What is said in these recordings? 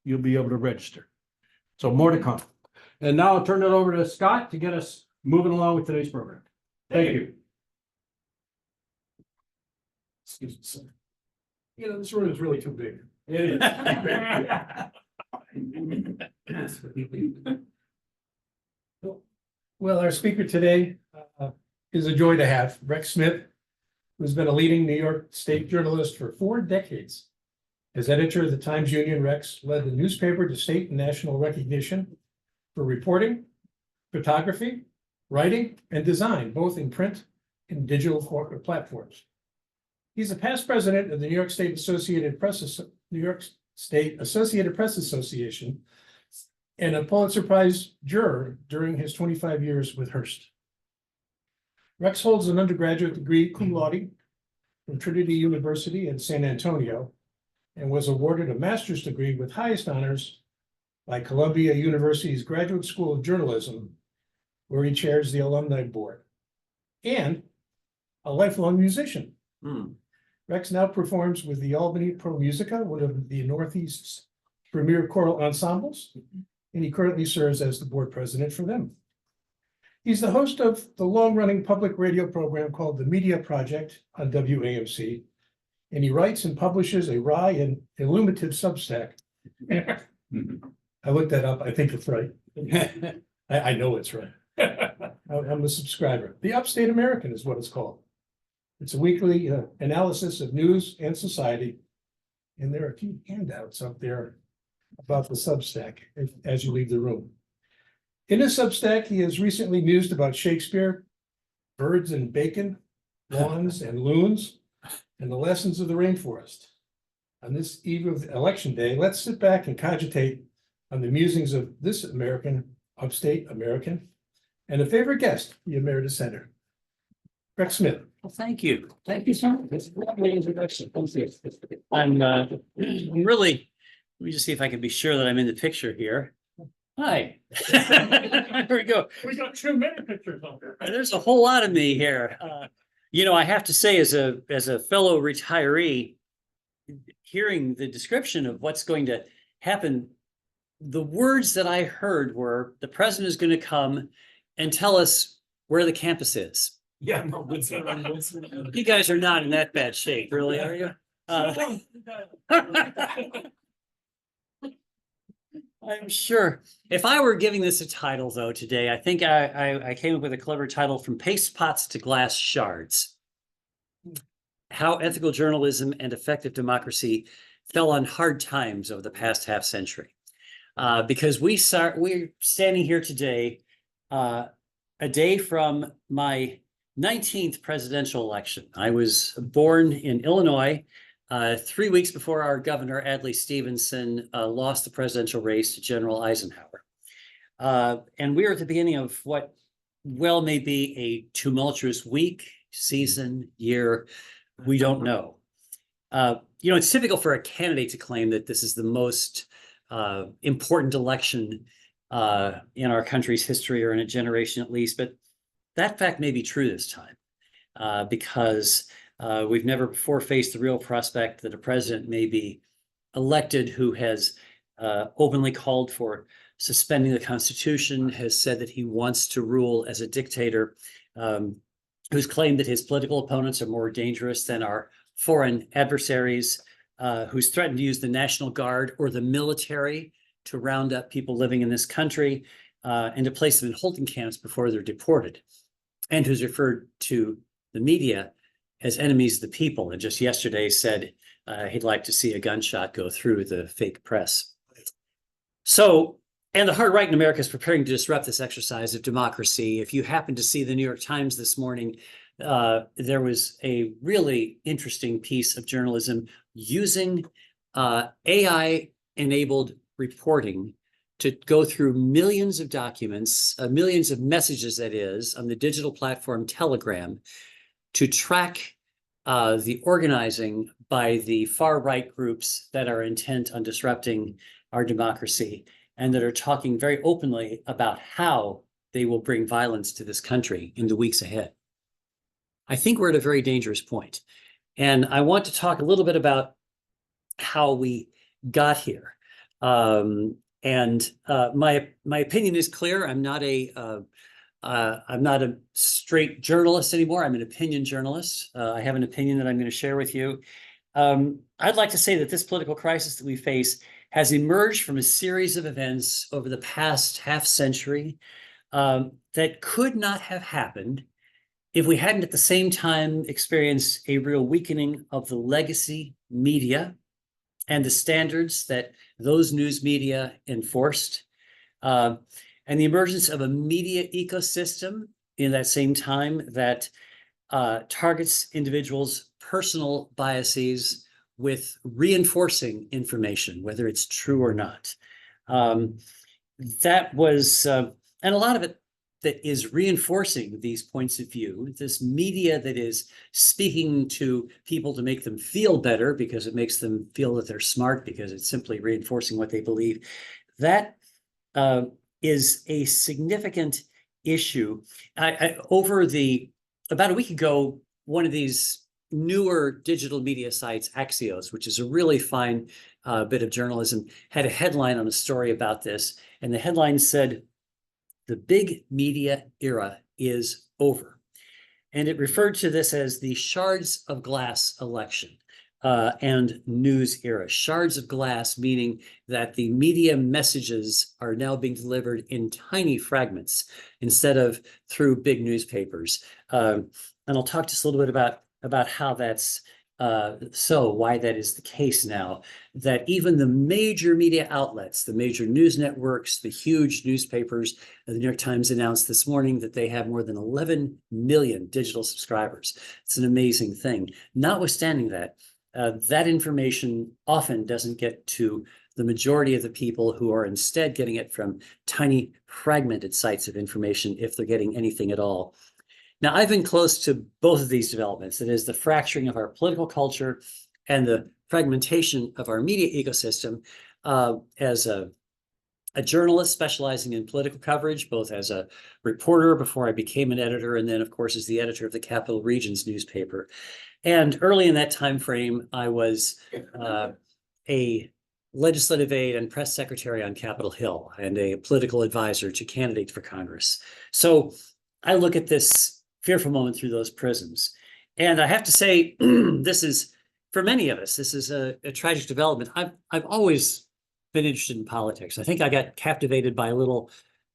you'll be able to register. So more to come. And now I'll turn it over to Scott to get us moving along with today's program. Thank you. Excuse me, sir. You know, this room is really too big. It Well, our speaker today is a joy to have, Rex Smith, who's been a leading New York State journalist for 4 decades. As editor of the Times-Union, Rex led the newspaper to state and national recognition for reporting, photography, writing, and design, both in print and digital platforms. He's a past president of the New York State Associated Press Association and a Pulitzer Prize juror during his 25 years with Hearst. Rex holds an undergraduate degree cum laude from Trinity University in San Antonio and was awarded a master's degree with highest honors by Columbia University's Graduate School of Journalism, where he chairs the alumni board, and a lifelong musician. Rex now performs with the Albany Pro Musica, one of the Northeast's premier choral ensembles, and he currently serves as the board president for them. He's the host of the long-running public radio program called The Media Project on WAMC, and he writes and publishes a wry and illuminative Substack. I looked that up. I think it's right. I know it's right. I'm a subscriber. The Upstate American is what it's called. It's a weekly analysis of news and society. And there are a few handouts up there about the Substack as you leave the room. In his Substack, he has recently mused about Shakespeare, birds and bacon, lawns and loons, and the lessons of the rainforest. On this eve of Election Day, let's sit back and cogitate on the musings of this American, upstate American, and a favorite guest, the Emeritus Senator, Rex Smith. Well, thank you. Thank you so much. It's a lovely introduction. Thank you. I'm really, let me just see if I can be sure that I'm in the picture here. Hi. There we go. We got too many pictures on there. There's a whole lot of me here. You know, I have to say, as a fellow retiree, hearing the description of what's going to happen, the words that I heard were the president is going to come and tell us where the campus is. Yeah. No, You guys are not in that bad shape, really, are you? I'm sure. If I were giving this a title, though, today, I think I came up with a clever title, From Paste Pots to Glass Shards. How ethical journalism and effective democracy fell on hard times over the past half century. Because we're standing here today, a day from my 19th presidential election. I was born in Illinois 3 weeks before our governor, Adlai Stevenson, lost the presidential race to General Eisenhower. And we're at the beginning of what well may be a tumultuous week, season, year, we don't know. You know, it's typical for a candidate to claim that this is the most important election in our country's history, or in a generation at least, but that fact may be true this time because we've never before faced the real prospect that a president may be elected who has openly called for suspending the Constitution, has said that he wants to rule as a dictator, who's claimed that his political opponents are more dangerous than our foreign adversaries, who's threatened to use the National Guard or the military to round up people living in this country and to place them in holding camps before they're deported, and who's referred to the media as enemies of the people, and just yesterday said he'd like to see a gunshot go through the fake press. So, and the hard right in America is preparing to disrupt this exercise of democracy. If you happen to see the New York Times this morning, there was a really interesting piece of journalism using AI-enabled reporting to go through millions of documents, millions of messages, that is, on the digital platform Telegram, to track the organizing by the far-right groups that are intent on disrupting our democracy and that are talking very openly about how they will bring violence to this country in the weeks ahead. I think we're at a very dangerous point. And I want to talk a little bit about how we got here. My opinion is clear. I'm not a straight journalist anymore. I'm an opinion journalist. I have an opinion that I'm going to share with you. I'd like to say that this political crisis that we face has emerged from a series of events over the past half century that could not have happened if we hadn't at the same time experienced a real weakening of the legacy media and the standards that those news media enforced, and the emergence of a media ecosystem in that same time that targets individuals' personal biases with reinforcing information, whether it's true or not. That was, and a lot of it that is reinforcing these points of view, this media that is speaking to people to make them feel better because it makes them feel that they're smart because it's simply reinforcing what they believe. That is a significant issue. About a week ago, one of these newer digital media sites, Axios, which is a really fine bit of journalism, had a headline on a story about this. And the headline said, "The big media era is over." And it referred to this as the shards of glass election and news era. Shards of glass, meaning that the media messages are now being delivered in tiny fragments instead of through big newspapers. And I'll talk just a little bit about how that's why that is the case now, that even the major media outlets, the major news networks, the huge newspapers, the New York Times announced this morning that they have more than 11 million digital subscribers. It's an amazing thing. Notwithstanding that, that information often doesn't get to the majority of the people who are instead getting it from tiny fragmented sites of information, if they're getting anything at all. Now, I've been close to both of these developments. That is the fracturing of our political culture and the fragmentation of our media ecosystem as a journalist specializing in political coverage, both as a reporter before I became an editor, and then, of course, as the editor of the Capital Regions newspaper. And early in that time frame, I was a legislative aide and press secretary on Capitol Hill and a political advisor to candidates for Congress. So I look at this fearful moment through those prisms. And I have to say, this is, for many of us, this is a tragic development. I've always been interested in politics. I think I got captivated by a little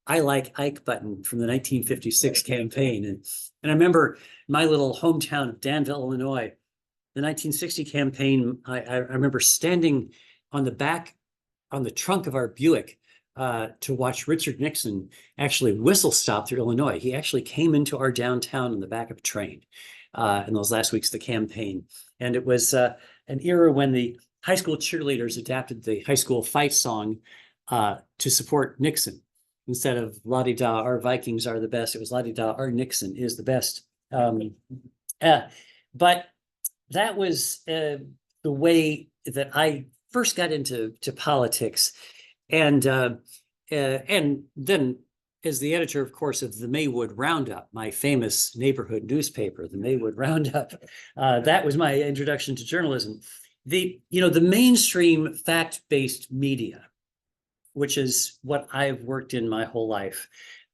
"I like Ike" button from the 1956 campaign. And I remember my little hometown of Danville, Illinois, the 1960 campaign, I remember standing on the trunk of our Buick to watch Richard Nixon actually whistle stop through Illinois. He actually came into our downtown in the back of a train in those last weeks of the campaign. And it was an era when the high school cheerleaders adapted the high school fight song to support Nixon. Instead of "La-di-da, our Vikings are the best," it was "La-di-da, our Nixon is the best." But that was the way that I first got into politics. And then as the editor, of course, of the Maywood Roundup, my famous neighborhood newspaper, the Maywood Roundup, that was my introduction to journalism. The mainstream fact-based media, which is what I've worked in my whole life,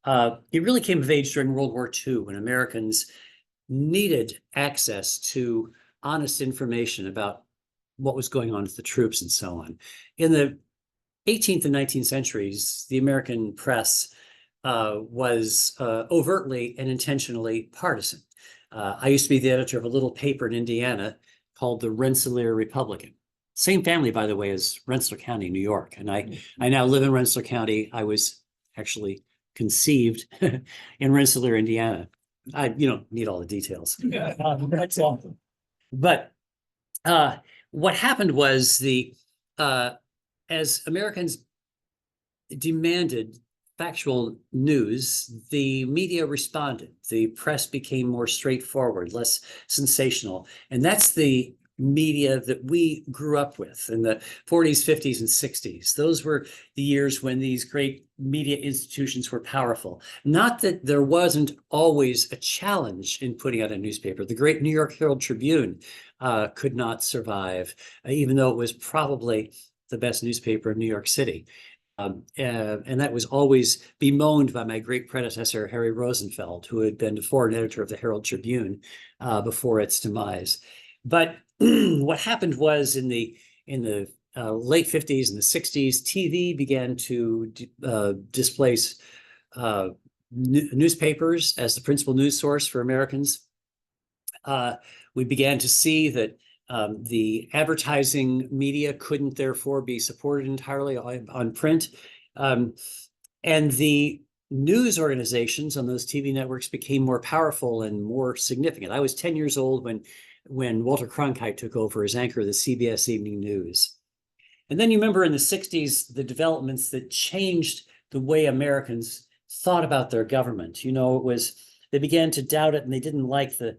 it really came of age during World War II, when Americans needed access to honest information about what was going on with the troops and so on. In the 18th and 19th centuries, the American press was overtly and intentionally partisan. I used to be the editor of a little paper in Indiana called the Rensselaer Republican. Same family, by the way, as Rensselaer County, New York. And I now live in Rensselaer County. I was actually conceived in Rensselaer, Indiana. You don't need all the details. That's awesome. But what happened was as Americans demanded factual news, the media responded. The press became more straightforward, less sensational. And that's the media that we grew up with in the 40s, 50s, and 60s. Those were the years when these great media institutions were powerful. Not that there wasn't always a challenge in putting out a newspaper. The great New York Herald Tribune could not survive, even though it was probably the best newspaper in New York City. And that was always bemoaned by my great predecessor, Harry Rosenfeld, who had been the foreign editor of the Herald Tribune before its demise. But what happened was in the late 50s and the 60s, TV began to displace newspapers as the principal news source for Americans. We began to see that the advertising media couldn't therefore be supported entirely on print. And the news organizations on those TV networks became more powerful and more significant. I was 10 years old when Walter Cronkite took over as anchor of the CBS Evening News. And then you remember in the 60s, the developments that changed the way Americans thought about their government. You know, they began to doubt it, and they didn't like the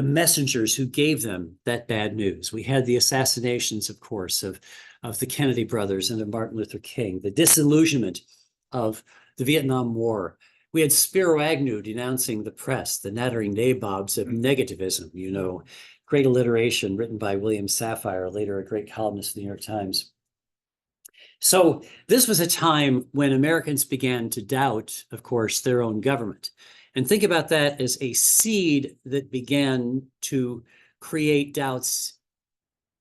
messengers who gave them that bad news. We had the assassinations, of course, of the Kennedy brothers and of Martin Luther King, the disillusionment of the Vietnam War. We had Spiro Agnew denouncing the press, the nattering nabobs of negativism, you know, great alliteration written by William Safire, later a great columnist of the New York Times. So this was a time when Americans began to doubt, of course, their own government. And think about that as a seed that began to create doubts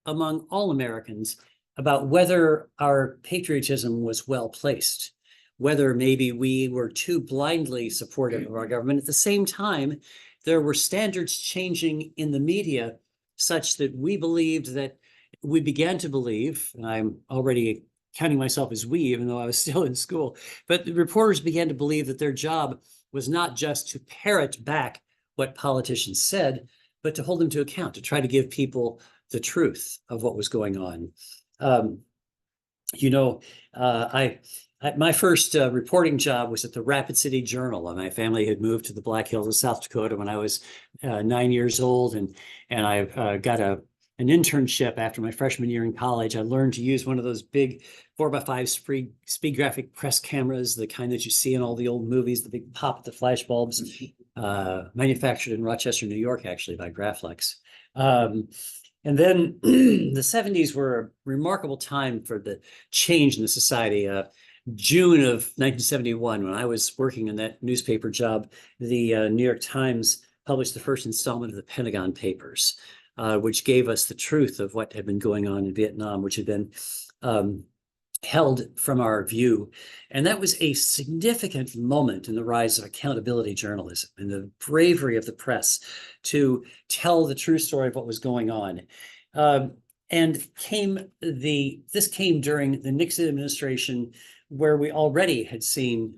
among all Americans about whether our patriotism was well placed, whether maybe we were too blindly supportive of our government. At the same time, there were standards changing in the media such that we began to believe, and I'm already counting myself as we, even though I was still in school, but the reporters began to believe that their job was not just to parrot back what politicians said, but to hold them to account, to try to give people the truth of what was going on. My first reporting job was at the Rapid City Journal, and my family had moved to the Black Hills of South Dakota when I was 9 years old, and I got an internship after my freshman year in college. I learned to use one of those big 4x5 speed graphic press cameras, the kind that you see in all the old movies, the big pop, the flash bulbs, manufactured in Rochester, New York, actually by Graflex. And then the 70s were a remarkable time for the change in the society. June of 1971, when I was working in that newspaper job, the New York Times published the first installment of the Pentagon Papers, which gave us the truth of what had been going on in Vietnam, which had been held from our view. And that was a significant moment in the rise of accountability journalism and the bravery of the press to tell the true story of what was going on. And this came during the Nixon administration, where we already had seen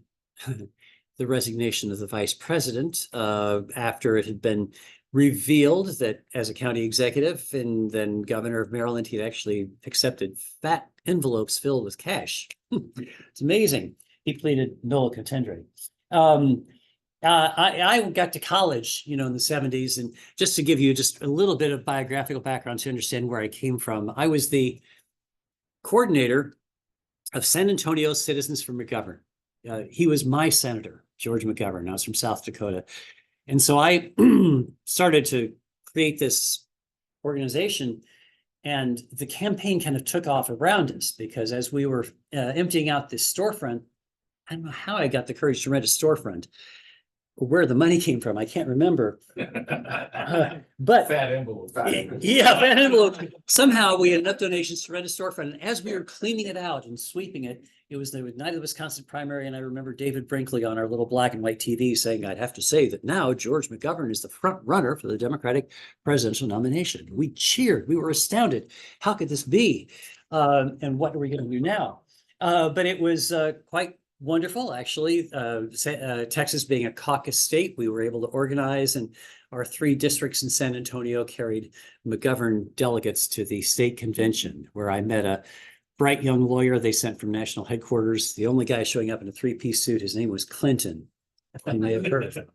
the resignation of the vice president after it had been revealed that as a county executive and then governor of Maryland, he had actually accepted fat envelopes filled with cash. It's amazing. He pleaded nolo contendere. I got to college, in the 70s, and just to give you just a little bit of biographical background to understand where I came from, I was the coordinator of San Antonio Citizens for McGovern. He was my senator, George McGovern. I was from South Dakota. And so I started to create this organization, and the campaign kind of took off around us, because as we were emptying out this storefront, I don't know how I got the courage to rent a storefront, or where the money came from. I can't remember. But Fat envelope. yeah, fat envelope. Somehow we had enough donations to rent a storefront. And as we were cleaning it out and sweeping it, it was the night of the Wisconsin primary. And I remember David Brinkley on our little black and white TV saying, "I'd have to say that now George McGovern is the front runner for the Democratic presidential nomination." We cheered. We were astounded. How could this be? And what are we going to do now? But it was quite wonderful, actually. Texas being a caucus state, we were able to organize, and our 3 districts in San Antonio carried McGovern delegates to the state convention, where I met a bright young lawyer they sent from national headquarters. The only guy showing up in a 3-piece suit, his name was Clinton. You may have heard of him.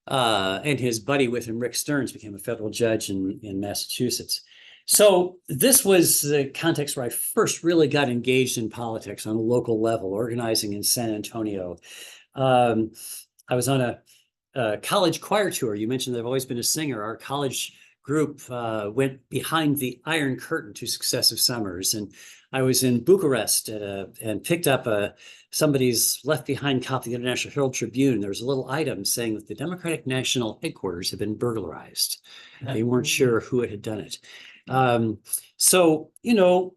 And his buddy with him, Rick Stearns, became a federal judge in Massachusetts. So this was the context where I first really got engaged in politics on a local level, organizing in San Antonio. I was on a college choir tour. You mentioned that I've always been a singer. Our college group went behind the Iron Curtain 2 successive summers, and I was in Bucharest and picked up somebody's left behind copy of the International Herald Tribune. There was a little item saying that the Democratic National Headquarters had been burglarized. They weren't sure who had done it. So, you know,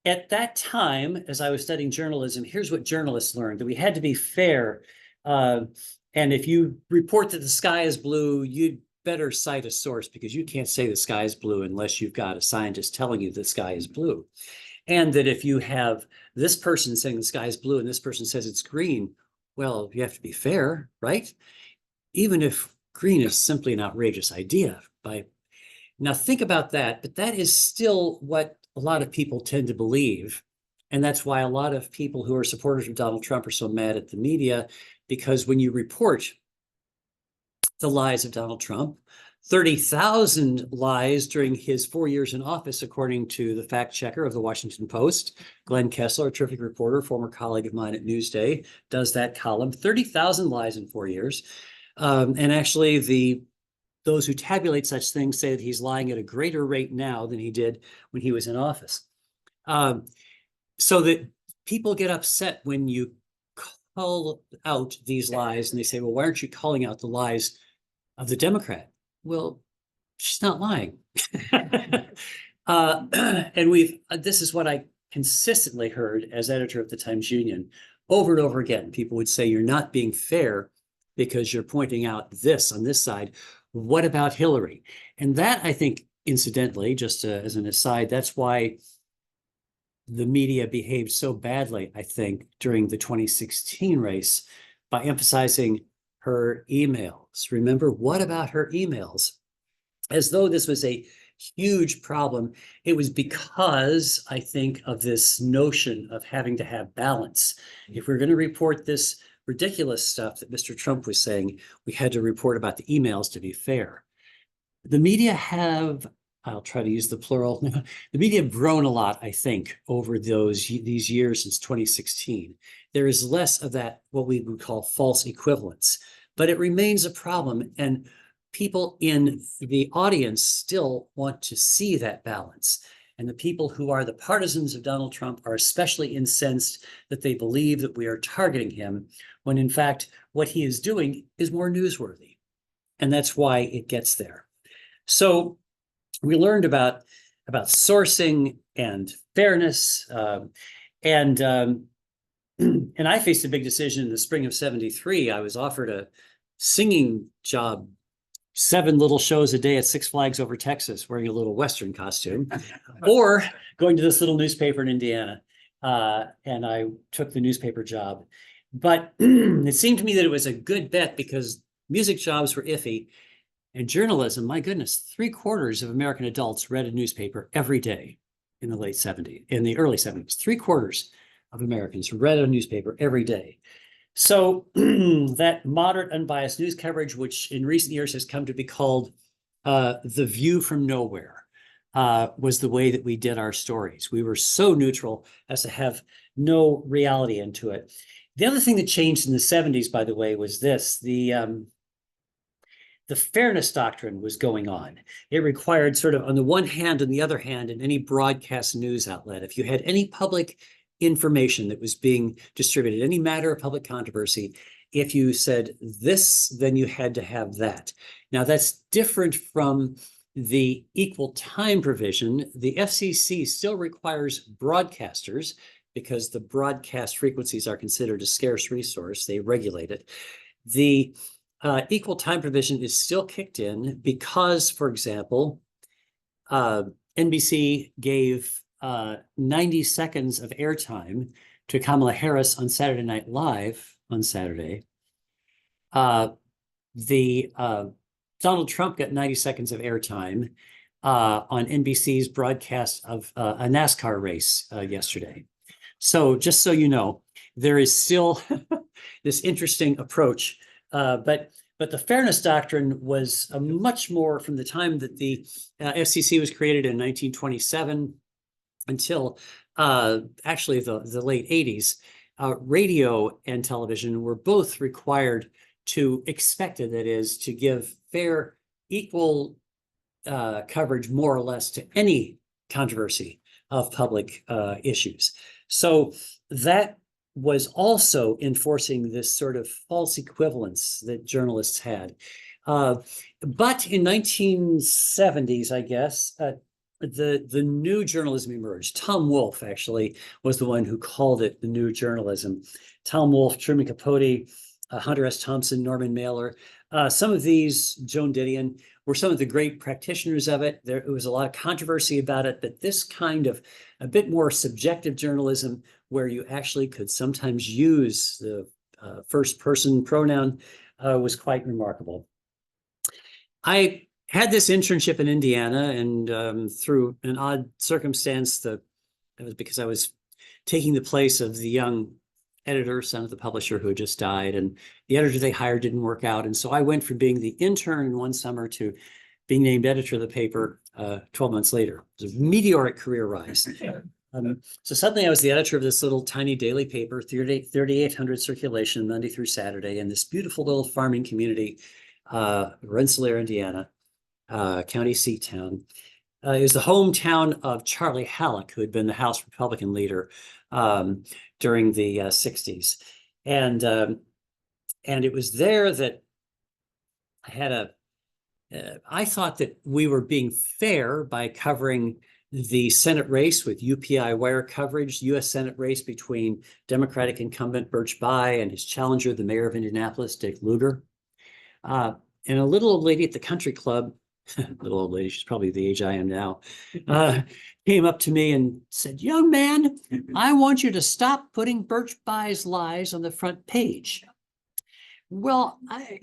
at that time, as I was studying journalism, here's what journalists learned: that we had to be fair. And if you report that the sky is blue, you'd better cite a source, because you can't say the sky is blue unless you've got a scientist telling you the sky is blue. And that if you have this person saying the sky is blue and this person says it's green, well, you have to be fair, right? Even if green is simply an outrageous idea. Now think about that, but that is still what a lot of people tend to believe. And that's why a lot of people who are supporters of Donald Trump are so mad at the media, because when you report the lies of Donald Trump, 30,000 lies during his 4 years in office, according to the fact checker of the Washington Post, Glenn Kessler, a terrific reporter, former colleague of mine at Newsday, does that column. 30,000 lies in 4 years. And actually, those who tabulate such things say that he's lying at a greater rate now than he did when he was in office. So that people get upset when you call out these lies, and they say, well, why aren't you calling out the lies of the Democrat? Well, she's not lying. And this is what I consistently heard as editor of the Times-Union over and over again. People would say, you're not being fair because you're pointing out this on this side. What about Hillary? And that, I think, incidentally, just as an aside, that's why the media behaved so badly, I think, during the 2016 race, by emphasizing her emails. Remember, what about her emails? As though this was a huge problem. It was because, I think, of this notion of having to have balance. If we're going to report this ridiculous stuff that Mr. Trump was saying, we had to report about the emails to be fair. The media have, I'll try to use the plural, the media have grown a lot, I think, over these years since 2016. There is less of that, what we would call false equivalence, but it remains a problem. And people in the audience still want to see that balance. And the people who are the partisans of Donald Trump are especially incensed that they believe that we are targeting him, when in fact, what he is doing is more newsworthy. And that's why it gets there. So we learned about sourcing and fairness, and I faced a big decision in the spring of '73. I was offered a singing job, 7 little shows a day at Six Flags Over Texas, wearing a little Western costume, or going to this little newspaper in Indiana. And I took the newspaper job. But it seemed to me that it was a good bet, because music jobs were iffy. And journalism, my goodness, 3/4 of American adults read a newspaper every day in the early 70s. 3/4 of Americans read a newspaper every day. So that moderate, unbiased news coverage, which in recent years has come to be called the view from nowhere, was the way that we did our stories. We were so neutral as to have no reality into it. The other thing that changed in the 70s, by the way, was this: the fairness doctrine was going on. It required, sort of on the one hand and the other hand, in any broadcast news outlet, if you had any public information that was being distributed, any matter of public controversy, if you said this, then you had to have that. Now, that's different from the equal time provision. The FCC still requires broadcasters, because the broadcast frequencies are considered a scarce resource. They regulate it. The equal time provision is still kicked in because, for example, NBC gave 90 seconds of airtime to Kamala Harris on Saturday Night Live on Saturday. Donald Trump got 90 seconds of airtime on NBC's broadcast of a NASCAR race yesterday. So just so you know, there is still this interesting approach. But the fairness doctrine was much more from the time that the FCC was created in 1927 until actually the late 80s. Radio and television were both required to, expected, that is, to give fair, equal coverage more or less to any controversy of public issues. So that was also enforcing this sort of false equivalence that journalists had. But in 1970s, I guess, the new journalism emerged. Tom Wolfe actually was the one who called it the new journalism. Tom Wolfe, Truman Capote, Hunter S. Thompson, Norman Mailer, some of these, Joan Didion, were some of the great practitioners of it. There was a lot of controversy about it, but this kind of a bit more subjective journalism where you actually could sometimes use the first person pronoun was quite remarkable. I had this internship in Indiana, and through an odd circumstance, it was because I was taking the place of the young editor, son of the publisher who had just died, and the editor they hired didn't work out. And so I went from being the intern one summer to being named editor of the paper 12 months later. It was a meteoric career rise. So suddenly I was the editor of this little tiny daily paper, 3,800 circulation, Monday through Saturday, in this beautiful little farming community, Rensselaer, Indiana, county seat town. It was the hometown of Charlie Halleck, who had been the House Republican leader during the 60s. And it was there that I had I thought that we were being fair by covering the Senate race with UPI wire coverage, U.S. Senate race between Democratic incumbent Birch Bayh and his challenger, the mayor of Indianapolis, Dick Lugar. And a little old lady at the country club, little old lady, she's probably the age I am now, came up to me and said, "Young man, I want you to stop putting Birch Bayh's lies on the front page." Well, I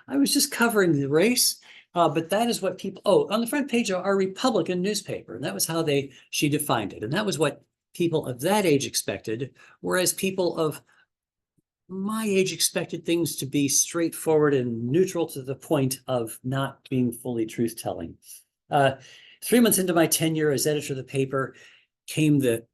was just covering the race, but that is what people, on the front page of our Republican newspaper. And that was how she defined it. And that was what people of that age expected, whereas people of my age expected things to be straightforward and neutral to the point of not being fully truth-telling. 3 months into my tenure as editor of the paper came the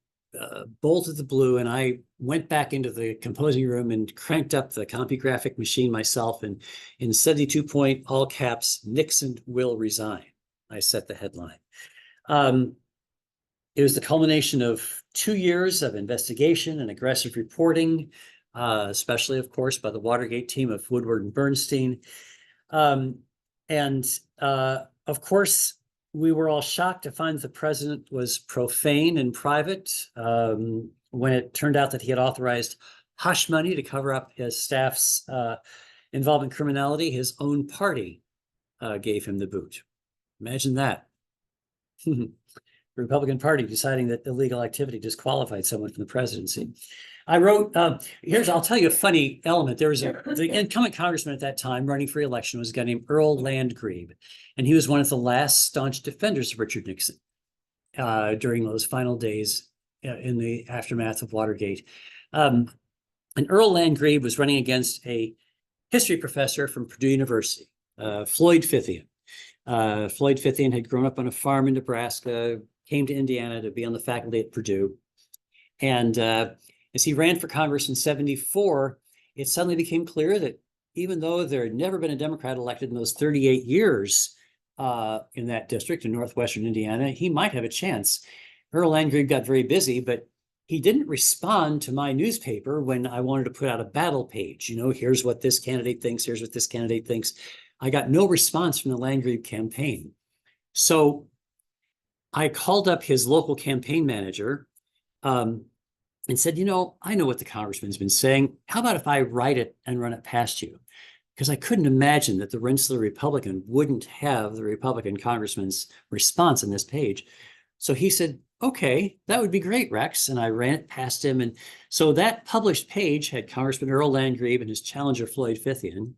bolt of the blue, and I went back into the composing room and cranked up the CompuGraphic machine myself, and in 72-point all caps, "Nixon will resign," I set the headline. It was the culmination of 2 years of investigation and aggressive reporting, especially, of course, by the Watergate team of Woodward and Bernstein. Of course, we were all shocked to find the president was profane in private when it turned out that he had authorized hush money to cover up his staff's involvement in criminality. His own party gave him the boot. Imagine that. The Republican Party deciding that illegal activity disqualified someone from the presidency. I wrote, I'll tell you a funny element. There was the incumbent congressman at that time running for election was a guy named Earl Landgrebe, and he was one of the last staunch defenders of Richard Nixon during those final days in the aftermath of Watergate. And Earl Landgrebe was running against a history professor from Purdue University, Floyd Fithian. Floyd Fithian had grown up on a farm in Nebraska, came to Indiana to be on the faculty at Purdue. And as he ran for Congress in 74, it suddenly became clear that even though there had never been a Democrat elected in those 38 years in that district in northwestern Indiana, he might have a chance. Earl Landgrebe got very busy, but he didn't respond to my newspaper when I wanted to put out a battle page. You know, here's what this candidate thinks, here's what this candidate thinks. I got no response from the Landgrebe campaign. So I called up his local campaign manager and said, "You know, I know what the congressman's been saying. How about if I write it and run it past you?" Because I couldn't imagine that the Rensselaer Republican wouldn't have the Republican congressman's response on this page. So he said, "Okay, that would be great, Rex." And I ran it past him. And so that published page had Congressman Earl Landgrebe and his challenger, Floyd Fithian.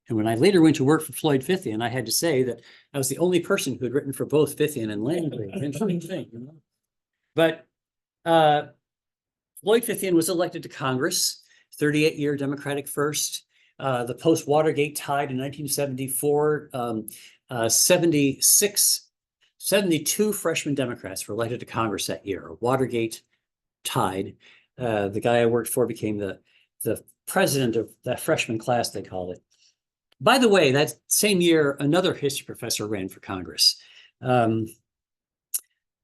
And when I later went to work for Floyd Fithian, I had to say that I was the only person who had written for both Fithian and Landgrebe. Interesting thing, you know? But Floyd Fithian was elected to Congress, 38-year Democratic first. The post-Watergate tide in 1974, 72 freshman Democrats were elected to Congress that year. Watergate tide. The guy I worked for became the president of that freshman class, they called it. By the way, that same year, another history professor ran for Congress.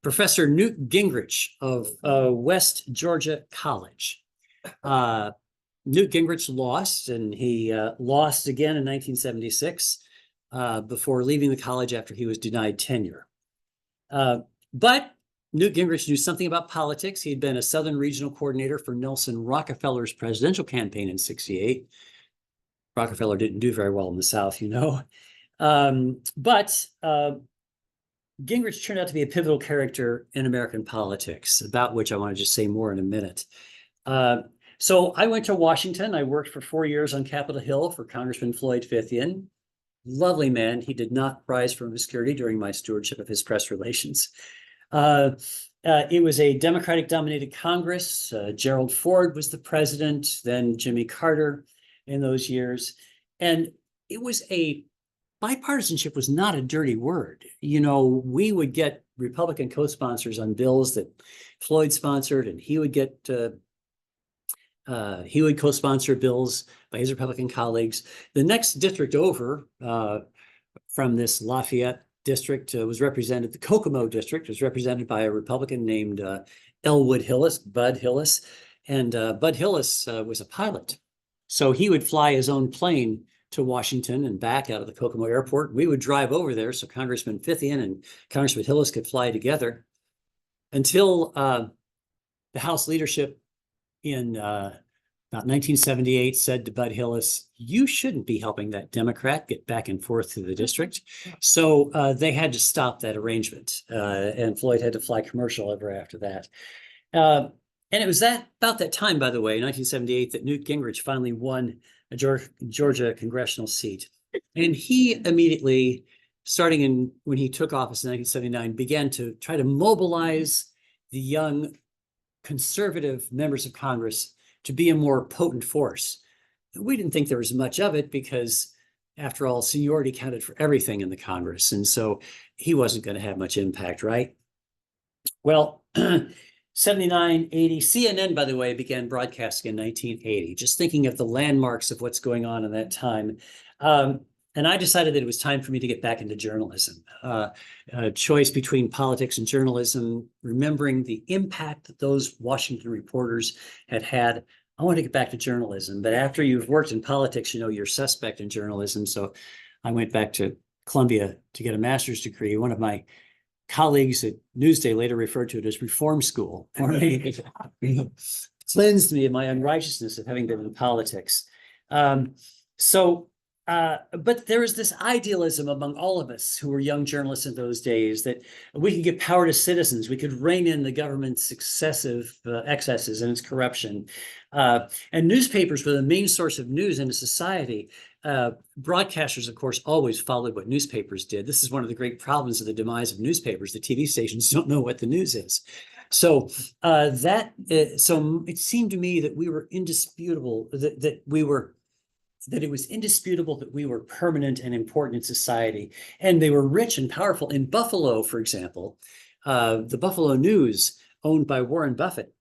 Professor Newt Gingrich of West Georgia College. Newt Gingrich lost, and he lost again in 1976 before leaving the college after he was denied tenure. But Newt Gingrich knew something about politics. He'd been a Southern Regional Coordinator for Nelson Rockefeller's presidential campaign in '68. Rockefeller didn't do very well in the South, you know. But Gingrich turned out to be a pivotal character in American politics, about which I want to just say more in a minute. So I went to Washington. I worked for 4 years on Capitol Hill for Congressman Floyd Fithian. Lovely man. He did not rise from obscurity during my stewardship of his press relations. It was a Democratic-dominated Congress. Gerald Ford was the president, then Jimmy Carter in those years. And it was bipartisanship was not a dirty word. You know, we would get Republican co-sponsors on bills that Floyd sponsored, and he would co-sponsor bills by his Republican colleagues. The next district over from this Lafayette district was represented, the Kokomo district was represented by a Republican named Elwood Hillis, Bud Hillis. And Bud Hillis was a pilot. So he would fly his own plane to Washington and back out of the Kokomo airport. We would drive over there so Congressman Fithian and Congressman Hillis could fly together until the House leadership in about 1978 said to Bud Hillis, "You shouldn't be helping that Democrat get back and forth through the district." So they had to stop that arrangement, and Floyd had to fly commercial ever after that. And it was about that time, by the way, 1978, that Newt Gingrich finally won a Georgia congressional seat. And he immediately, starting when he took office in 1979, began to try to mobilize the young conservative members of Congress to be a more potent force. We didn't think there was much of it because, after all, seniority counted for everything in the Congress. And so he wasn't going to have much impact, right? Well, 79, 80, CNN, by the way, began broadcasting in 1980, just thinking of the landmarks of what's going on in that time. And I decided that it was time for me to get back into journalism. A choice between politics and journalism, remembering the impact that those Washington reporters had. I want to get back to journalism, but after you've worked in politics, you know, you're suspect in journalism. So I went back to Columbia to get a master's degree. One of my colleagues at Newsday later referred to it as reform school for me. Cleansed me of my unrighteousness of having been in politics. But there was this idealism among all of us who were young journalists in those days that we could give power to citizens. We could rein in the government's excessive excesses and its corruption. And newspapers were the main source of news in a society. Broadcasters, of course, always followed what newspapers did. This is one of the great problems of the demise of newspapers. The TV stations don't know what the news is. So so it seemed to me that we were indisputable, that it was indisputable that we were permanent and important in society. And they were rich and powerful. In Buffalo, for example, the Buffalo News, owned by Warren Buffett,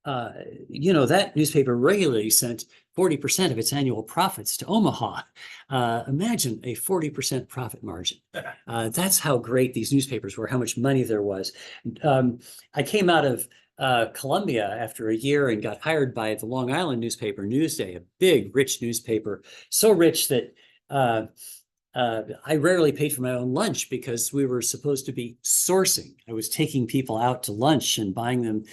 that newspaper regularly sent 40% of its annual profits to Omaha. Imagine a 40% profit margin. That's how great these newspapers were, how much money there was. I came out of Columbia after a year and got hired by the Long Island newspaper, Newsday, a big, rich newspaper, so rich that I rarely paid for my own lunch because we were supposed to be sourcing. I was taking people out to lunch and buying them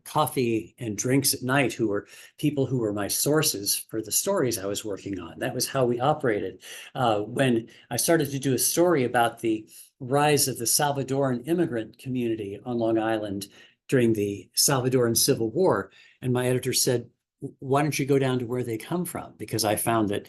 coffee and drinks at night who were people who were my sources for the stories I was working on. That was how we operated. When I started to do a story about the rise of the Salvadoran immigrant community on Long Island during the Salvadoran Civil War, and my editor said, "Why don't you go down to where they come from?" Because I found that,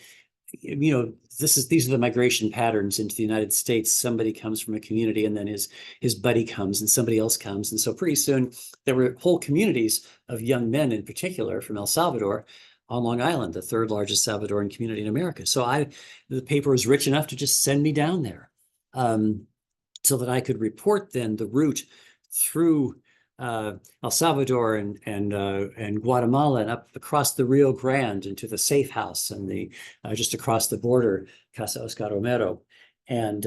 these are the migration patterns into the United States. Somebody comes from a community and then his buddy comes and somebody else comes. And so pretty soon there were whole communities of young men in particular from El Salvador on Long Island, the third largest Salvadoran community in America. So the paper was rich enough to just send me down there so that I could report then the route through El Salvador and Guatemala and up across the Rio Grande into the Safe House and the just across the border, Casa Oscar Romero. And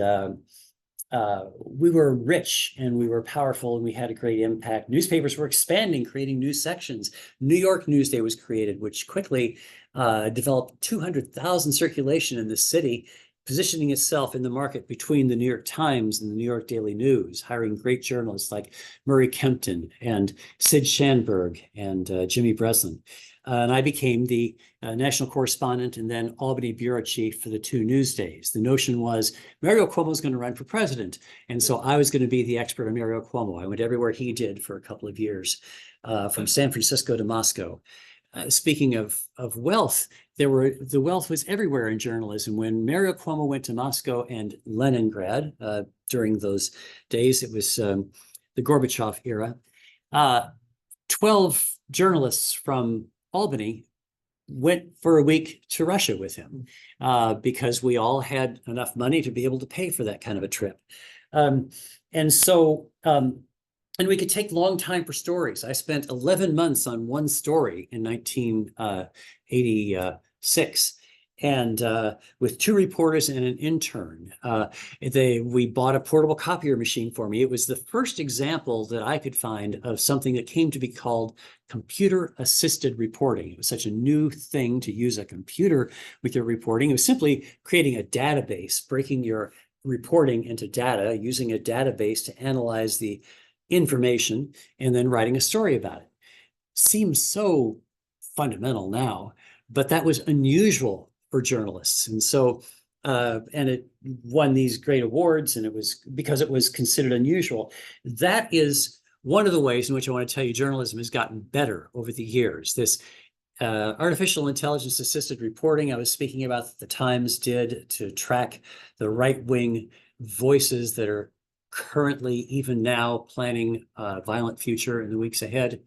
we were rich and we were powerful and we had a great impact. Newspapers were expanding, creating new sections. New York Newsday was created, which quickly developed 200,000 circulation in the city, positioning itself in the market between the New York Times and the New York Daily News, hiring great journalists like Murray Kempton and Sid Shanberg and Jimmy Breslin. And I became the national correspondent and then Albany bureau chief for the two newsdays. The notion was Mario Cuomo was going to run for president. And so I was going to be the expert on Mario Cuomo. I went everywhere he did for a couple of years, from San Francisco to Moscow. Speaking of wealth, the wealth was everywhere in journalism. When Mario Cuomo went to Moscow and Leningrad during those days, it was the Gorbachev era. 12 journalists from Albany went for a week to Russia with him because we all had enough money to be able to pay for that kind of a trip. And we could take long time for stories. I spent 11 months on one story in 1986. And with two reporters and an intern, we bought a portable copier machine for me. It was the first example that I could find of something that came to be called computer-assisted reporting. It was such a new thing to use a computer with your reporting. It was simply creating a database, breaking your reporting into data, using a database to analyze the information, and then writing a story about it. Seems so fundamental now, but that was unusual for journalists. And so, and it won these great awards, and it was because it was considered unusual. That is one of the ways in which I want to tell you journalism has gotten better over the years. This artificial intelligence assisted reporting I was speaking about that the Times did to track the right-wing voices that are currently, even now, planning a violent future in the weeks ahead.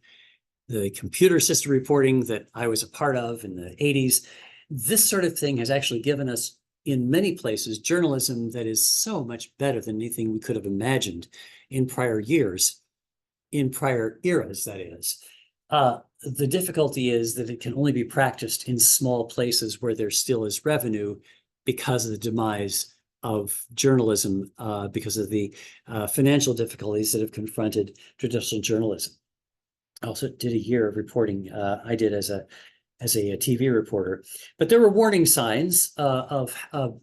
The computer assisted reporting that I was a part of in the 80s, this sort of thing has actually given us, in many places, journalism that is so much better than anything we could have imagined in prior years, in prior eras, that is. The difficulty is that it can only be practiced in small places where there still is revenue because of the demise of journalism, because of the financial difficulties that have confronted traditional journalism. I also did a year of reporting. I did as a TV reporter, but there were warning signs of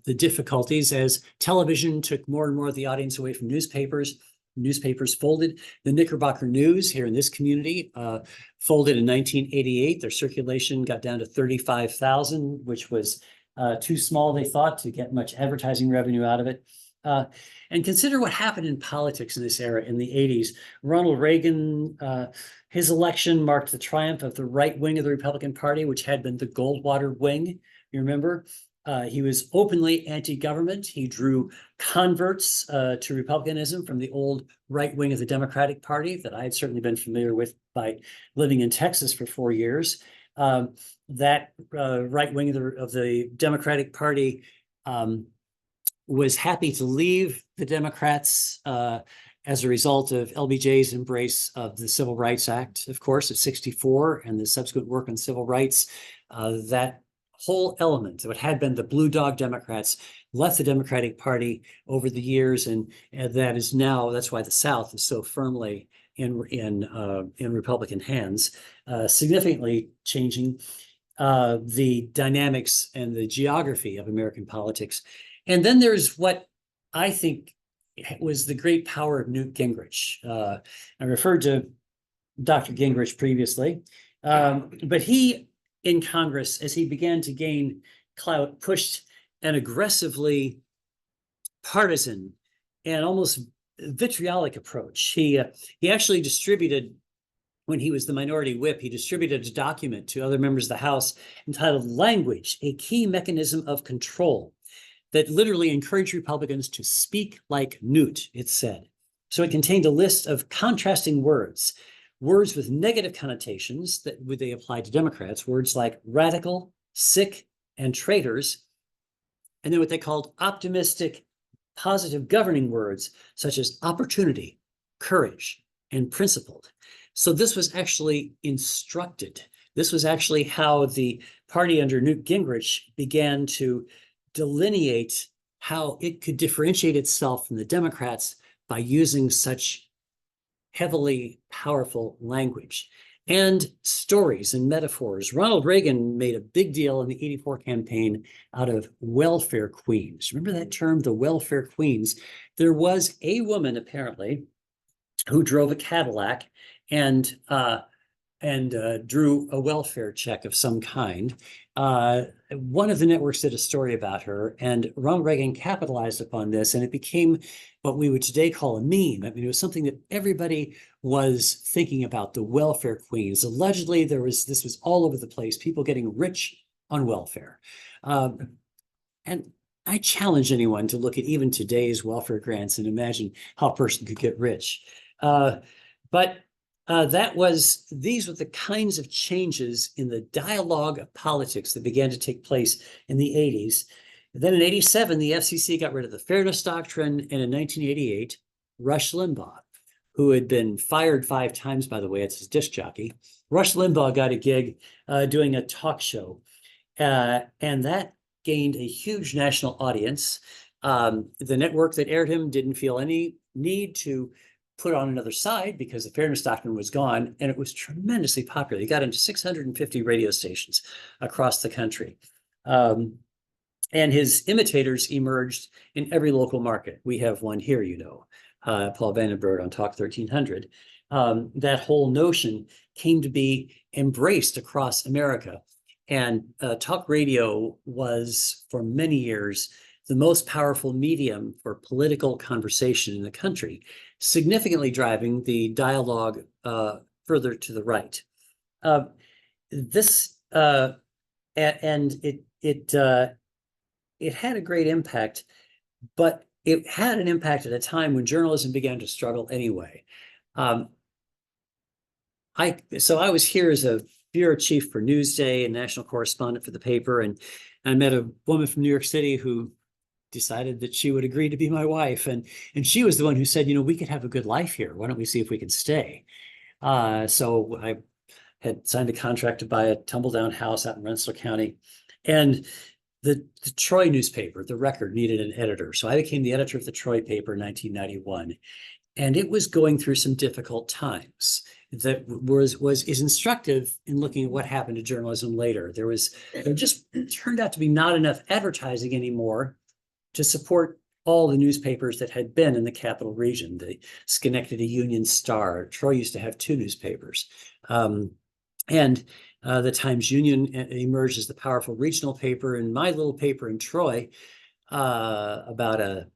the difficulties as television took more and more of the audience away from newspapers. Newspapers folded. The Knickerbocker News here in this community folded in 1988. Their circulation got down to 35,000, which was too small, they thought, to get much advertising revenue out of it. And consider what happened in politics in this era in the 80s. Ronald Reagan, his election marked the triumph of the right wing of the Republican Party, which had been the Goldwater wing. You remember? He was openly anti-government. He drew converts to Republicanism from the old right wing of the Democratic Party that I had certainly been familiar with by living in Texas for 4 years. That right wing of the Democratic Party was happy to leave the Democrats as a result of LBJ's embrace of the Civil Rights Act, of course, of '64, and the subsequent work on civil rights. That whole element, what had been the Blue Dog Democrats, left the Democratic Party over the years, and that is now, that's why the South is so firmly in Republican hands, significantly changing the dynamics and the geography of American politics. And then there's what I think was the great power of Newt Gingrich. I referred to Dr. Gingrich previously, but he, in Congress, as he began to gain clout, pushed an aggressively partisan and almost vitriolic approach. He actually distributed, when he was the minority whip, he distributed a document to other members of the House entitled "Language, a Key Mechanism of Control," that literally encouraged Republicans to speak like Newt, it said. So it contained a list of contrasting words with negative connotations that would they apply to Democrats, words like radical, sick, and traitors, and then what they called optimistic, positive governing words, such as opportunity, courage, and principled. So this was actually instructed. This was actually how the party under Newt Gingrich began to delineate how it could differentiate itself from the Democrats by using such heavily powerful language and stories and metaphors. Ronald Reagan made a big deal in the '84 campaign out of welfare queens. Remember that term, the welfare queens? There was a woman apparently who drove a Cadillac and drew a welfare check of some kind. One of the networks did a story about her, and Ronald Reagan capitalized upon this, and it became what we would today call a meme. I mean, it was something that everybody was thinking about, the welfare queens. Allegedly, this was all over the place, people getting rich on welfare. And I challenge anyone to look at even today's welfare grants and imagine how a person could get rich. But these were the kinds of changes in the dialogue of politics that began to take place in the 80s. Then in '87, the FCC got rid of the Fairness Doctrine, and in 1988, Rush Limbaugh, who had been fired 5 times, by the way, it's his disc jockey, Rush Limbaugh got a gig doing a talk show, and that gained a huge national audience. The network that aired him didn't feel any need to put on another side because the Fairness Doctrine was gone, and it was tremendously popular. He got into 650 radio stations across the country. And his imitators emerged in every local market. We have one here, you know, Paul Vandenberg on Talk 1300. That whole notion came to be embraced across America. And talk radio was, for many years, the most powerful medium for political conversation in the country, significantly driving the dialogue further to the right. It had a great impact, but it had an impact at a time when journalism began to struggle anyway. So I was here as a bureau chief for Newsday and national correspondent for the paper, and I met a woman from New York City who decided that she would agree to be my wife, and she was the one who said, you know, we could have a good life here. Why don't we see if we can stay? So I had signed a contract to buy a tumble-down house out in Rensselaer County, and the Troy newspaper, the Record, needed an editor. So I became the editor of the Troy paper in 1991. And it was going through some difficult times that is instructive in looking at what happened to journalism later. There just turned out to be not enough advertising anymore to support all the newspapers that had been in the capital region. The Schenectady Union Star, Troy used to have 2 newspapers. The Times-Union emerged as the powerful regional paper, and my little paper in Troy, about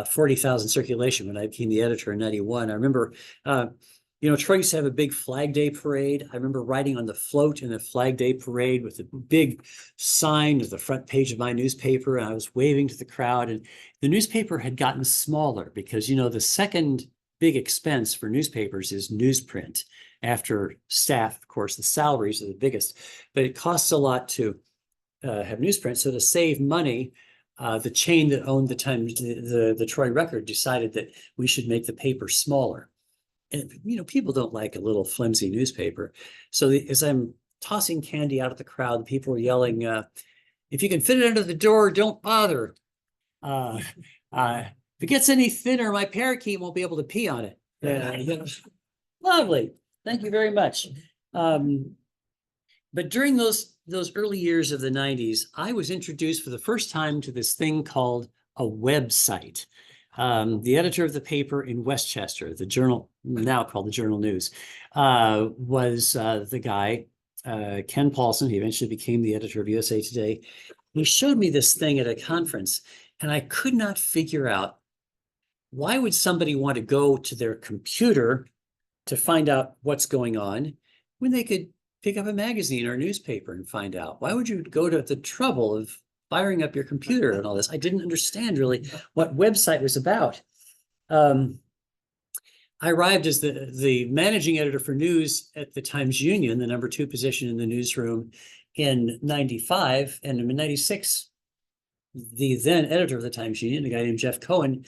40,000 circulation when I became the editor in '91. I remember, Troy used to have a big Flag Day parade. I remember riding on the float in the Flag Day parade with a big sign at the front page of my newspaper, and I was waving to the crowd. And the newspaper had gotten smaller because, the second big expense for newspapers is newsprint. After staff, of course, the salaries are the biggest, but it costs a lot to have newsprint. So to save money, the chain that owned the Times, the Troy Record, decided that we should make the paper smaller. And, people don't like a little flimsy newspaper. So as I'm tossing candy out at the crowd, people were yelling, if you can fit it under the door, don't bother. If it gets any thinner, my parakeet won't be able to pee on it. Lovely. Thank you very much. But during those early years of the '90s, I was introduced for the first time to this thing called a website. The editor of the paper in Westchester, the Journal, now called the Journal News, was the guy, Ken Paulson. He eventually became the editor of USA Today. He showed me this thing at a conference, and I could not figure out, why would somebody want to go to their computer to find out what's going on when they could pick up a magazine or a newspaper and find out? Why would you go to the trouble of firing up your computer and all this? I didn't understand really what website was about. I arrived as the managing editor for news at the Times-Union, the number 2 position in the newsroom, in '95, and in '96, the then editor of the Times-Union, a guy named Jeff Cohen,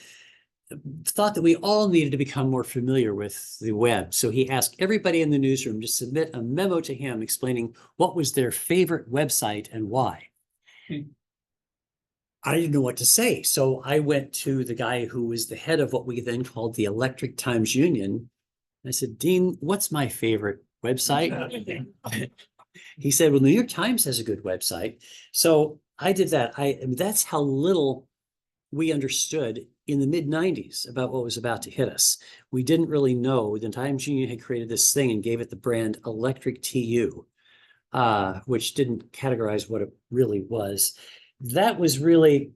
thought that we all needed to become more familiar with the web. So he asked everybody in the newsroom to submit a memo to him explaining what was their favorite website and why. I didn't know what to say. So I went to the guy who was the head of what we then called the Electric Times Union. I said, Dean, what's my favorite website? He said, well, New York Times has a good website. So I did that. I mean, that's how little we understood in the mid-90s about what was about to hit us. We didn't really know. The Times Union had created this thing and gave it the brand Electric TU, which didn't categorize what it really was. That was really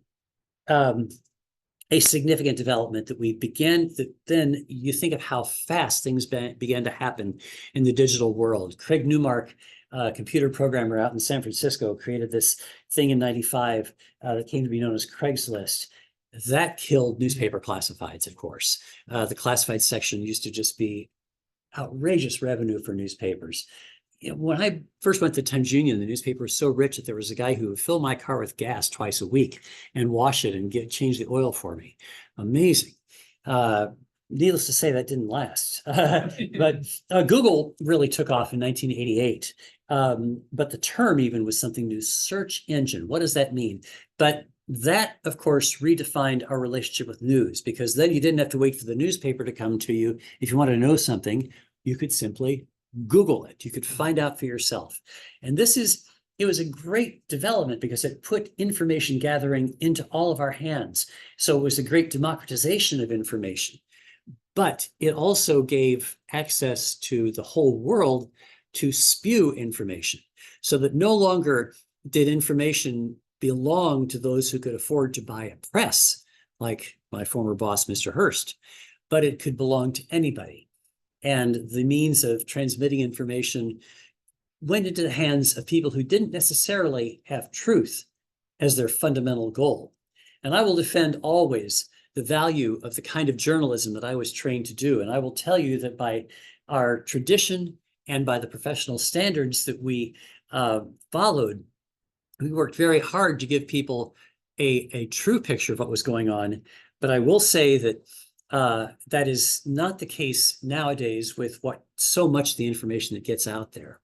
a significant development that we began. That then you think of how fast things began to happen in the digital world. Craig Newmark, computer programmer out in San Francisco, created this thing in '95 that came to be known as Craigslist. That killed newspaper classifieds, of course. The classified section used to just be outrageous revenue for newspapers. You know, when I first went to Times Union, the newspaper was so rich that there was a guy who would fill my car with gas twice a week and wash it and change the oil for me. Amazing. Needless to say, that didn't last. But Google really took off in 1988. But the term even was something new, search engine. What does that mean? But that, of course, redefined our relationship with news, because then you didn't have to wait for the newspaper to come to you. If you wanted to know something, you could simply Google it. You could find out for yourself. And it was a great development because it put information gathering into all of our hands. So it was a great democratization of information. But it also gave access to the whole world to spew information, so that no longer did information belong to those who could afford to buy a press, like my former boss, Mr. Hearst, but it could belong to anybody. And the means of transmitting information went into the hands of people who didn't necessarily have truth as their fundamental goal. And I will defend always the value of the kind of journalism that I was trained to do. And I will tell you that by our tradition and by the professional standards that we followed, we worked very hard to give people a true picture of what was going on. But I will say that that is not the case nowadays with so much of the information that gets out there.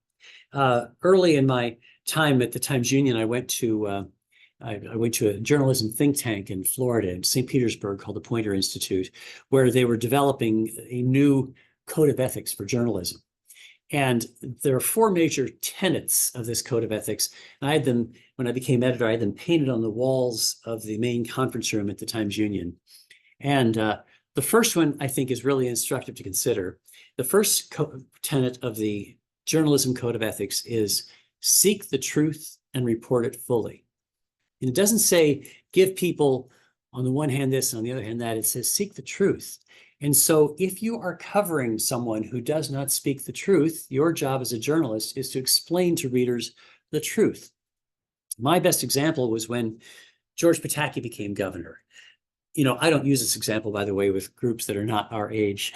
Early in my time at the Times Union, I went to a journalism think tank in Florida, in St. Petersburg, called the Poynter Institute, where they were developing a new code of ethics for journalism. And there are 4 major tenets of this code of ethics. And I had them, when I became editor, I had them painted on the walls of the main conference room at the Times Union. And the first one, I think, is really instructive to consider. The first tenet of the journalism code of ethics is seek the truth and report it fully. And it doesn't say give people on the one hand this and on the other hand that. It says seek the truth. And so if you are covering someone who does not speak the truth, your job as a journalist is to explain to readers the truth. My best example was when George Pataki became governor. You know, I don't use this example, by the way, with groups that are not our age,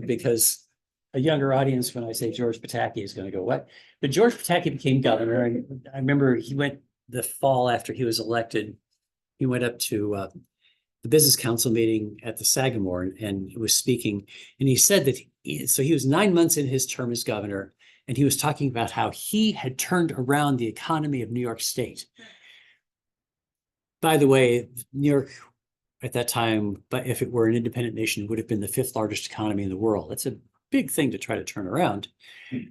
because a younger audience, when I say George Pataki, is going to go, what? But George Pataki became governor. And I remember he went the fall after he was elected, he went up to the business council meeting at the Sagamore and was speaking. And he said that, so he was 9 months in his term as governor, and he was talking about how he had turned around the economy of New York State. By the way, New York at that time, but if it were an independent nation, would have been the 5th largest economy in the world. That's a big thing to try to turn around.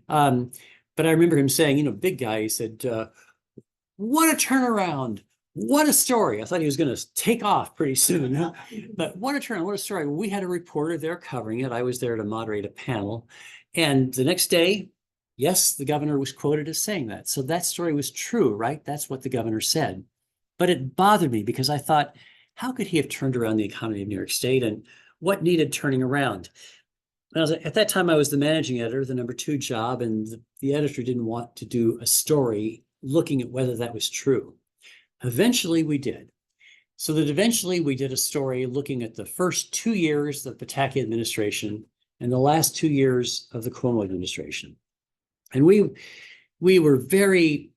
But I remember him saying, you know, big guy, he said, what a turnaround. What a story. I thought he was going to take off pretty soon. Huh? But what a turnaround, what a story. We had a reporter there covering it. I was there to moderate a panel. And the next day, yes, the governor was quoted as saying that. So that story was true, right? That's what the governor said. But it bothered me because I thought, how could he have turned around the economy of New York State, and what needed turning around? At that time, I was the managing editor, the #2 job, and the editor didn't want to do a story looking at whether that was true. Eventually, we did. So that eventually we did a story looking at the first 2 years of the Pataki administration and the last 2 years of the Cuomo administration. And we were very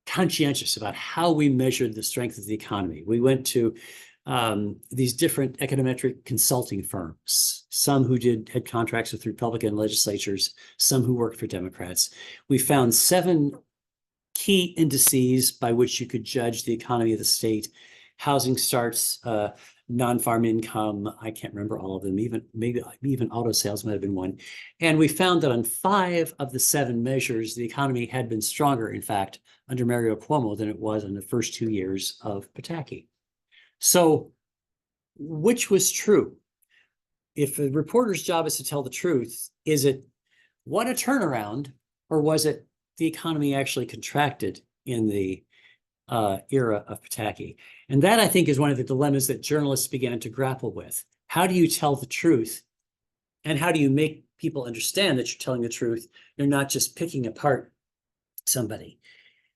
conscientious about how we measured the strength of the economy. We went to these different econometric consulting firms, some who had contracts with Republican legislatures, some who worked for Democrats. We found 7 key indices by which you could judge the economy of the state: housing starts, non-farm income. I can't remember all of them. Maybe even auto sales might have been one. And we found that on 5 of the 7 measures, the economy had been stronger, in fact, under Mario Cuomo than it was in the first 2 years of Pataki. So, which was true? If a reporter's job is to tell the truth, is it what a turnaround, or was it the economy actually contracted in the era of Pataki? And that, I think, is one of the dilemmas that journalists began to grapple with. How do you tell the truth? And how do you make people understand that you're telling the truth? You're not just picking apart somebody.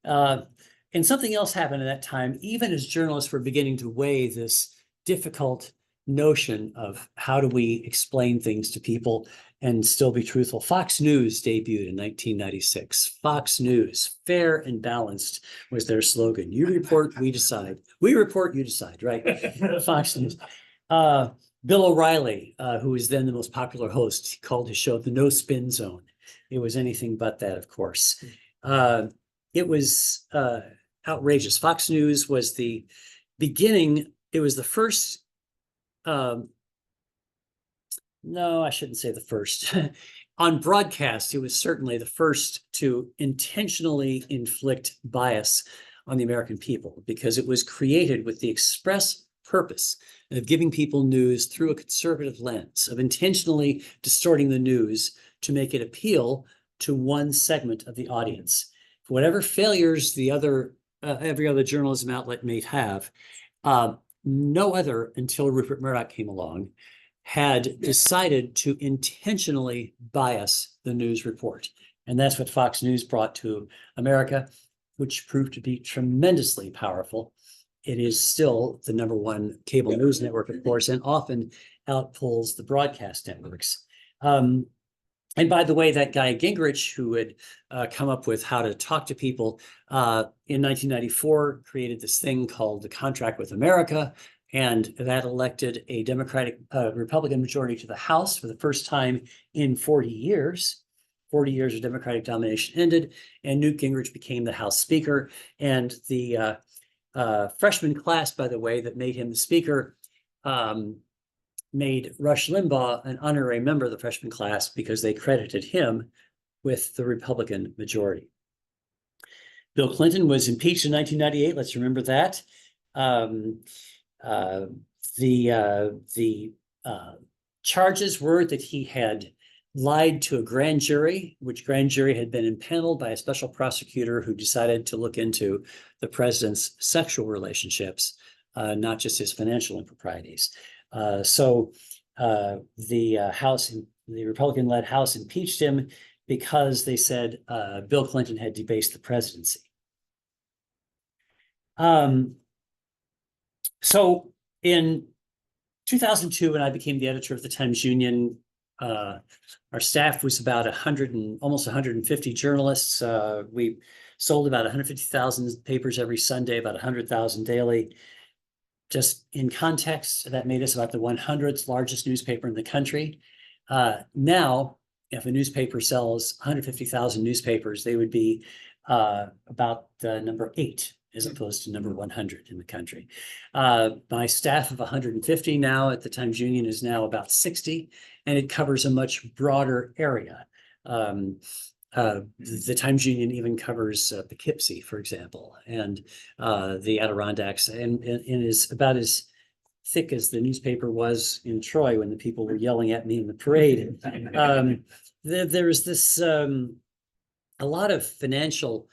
And something else happened at that time, even as journalists were beginning to weigh this difficult notion of how do we explain things to people and still be truthful. Fox News debuted in 1996. Fox News, fair and balanced, was their slogan. You report, we decide. We report, you decide, right? Fox News. Bill O'Reilly, who was then the most popular host, called his show the No Spin Zone. It was anything but that, of course. It was outrageous. Fox News was the beginning. It was the first. No, I shouldn't say the first. On broadcast, it was certainly the first to intentionally inflict bias on the American people, because it was created with the express purpose of giving people news through a conservative lens, of intentionally distorting the news to make it appeal to one segment of the audience. For whatever failures the every other journalism outlet may have, no other, until Rupert Murdoch came along, had decided to intentionally bias the news report. And that's what Fox News brought to America, which proved to be tremendously powerful. It is still the #1 cable news network, of course, and often outpulls the broadcast networks. And by the way, that guy Gingrich, who had come up with how to talk to people in 1994, created this thing called the Contract with America, and that elected a Republican majority to the House for the first time in 40 years. 40 years of Democratic domination ended, and Newt Gingrich became the House Speaker. And the freshman class, by the way, that made him the Speaker made Rush Limbaugh an honorary member of the freshman class because they credited him with the Republican majority. Bill Clinton was impeached in 1998. Let's remember that. The charges were that he had lied to a grand jury, which grand jury had been impaneled by a special prosecutor who decided to look into the president's sexual relationships, not just his financial improprieties. So the Republican-led House impeached him because they said Bill Clinton had debased the presidency. So in 2002, when I became the editor of the Times-Union, our staff was about almost 150 journalists. We sold about 150,000 papers every Sunday, about 100,000 daily. Just in context, that made us about the 100th largest newspaper in the country. Now, if a newspaper sells 150,000 newspapers, they would be about number 8 as opposed to number 100 in the country. My staff of 150 now at the Times-Union is now about 60, and it covers a much broader area. The Times-Union even covers Poughkeepsie, for example, and the Adirondacks, and is about as thick as the newspaper was in Troy when the people were yelling at me in the parade. There's this a lot of financial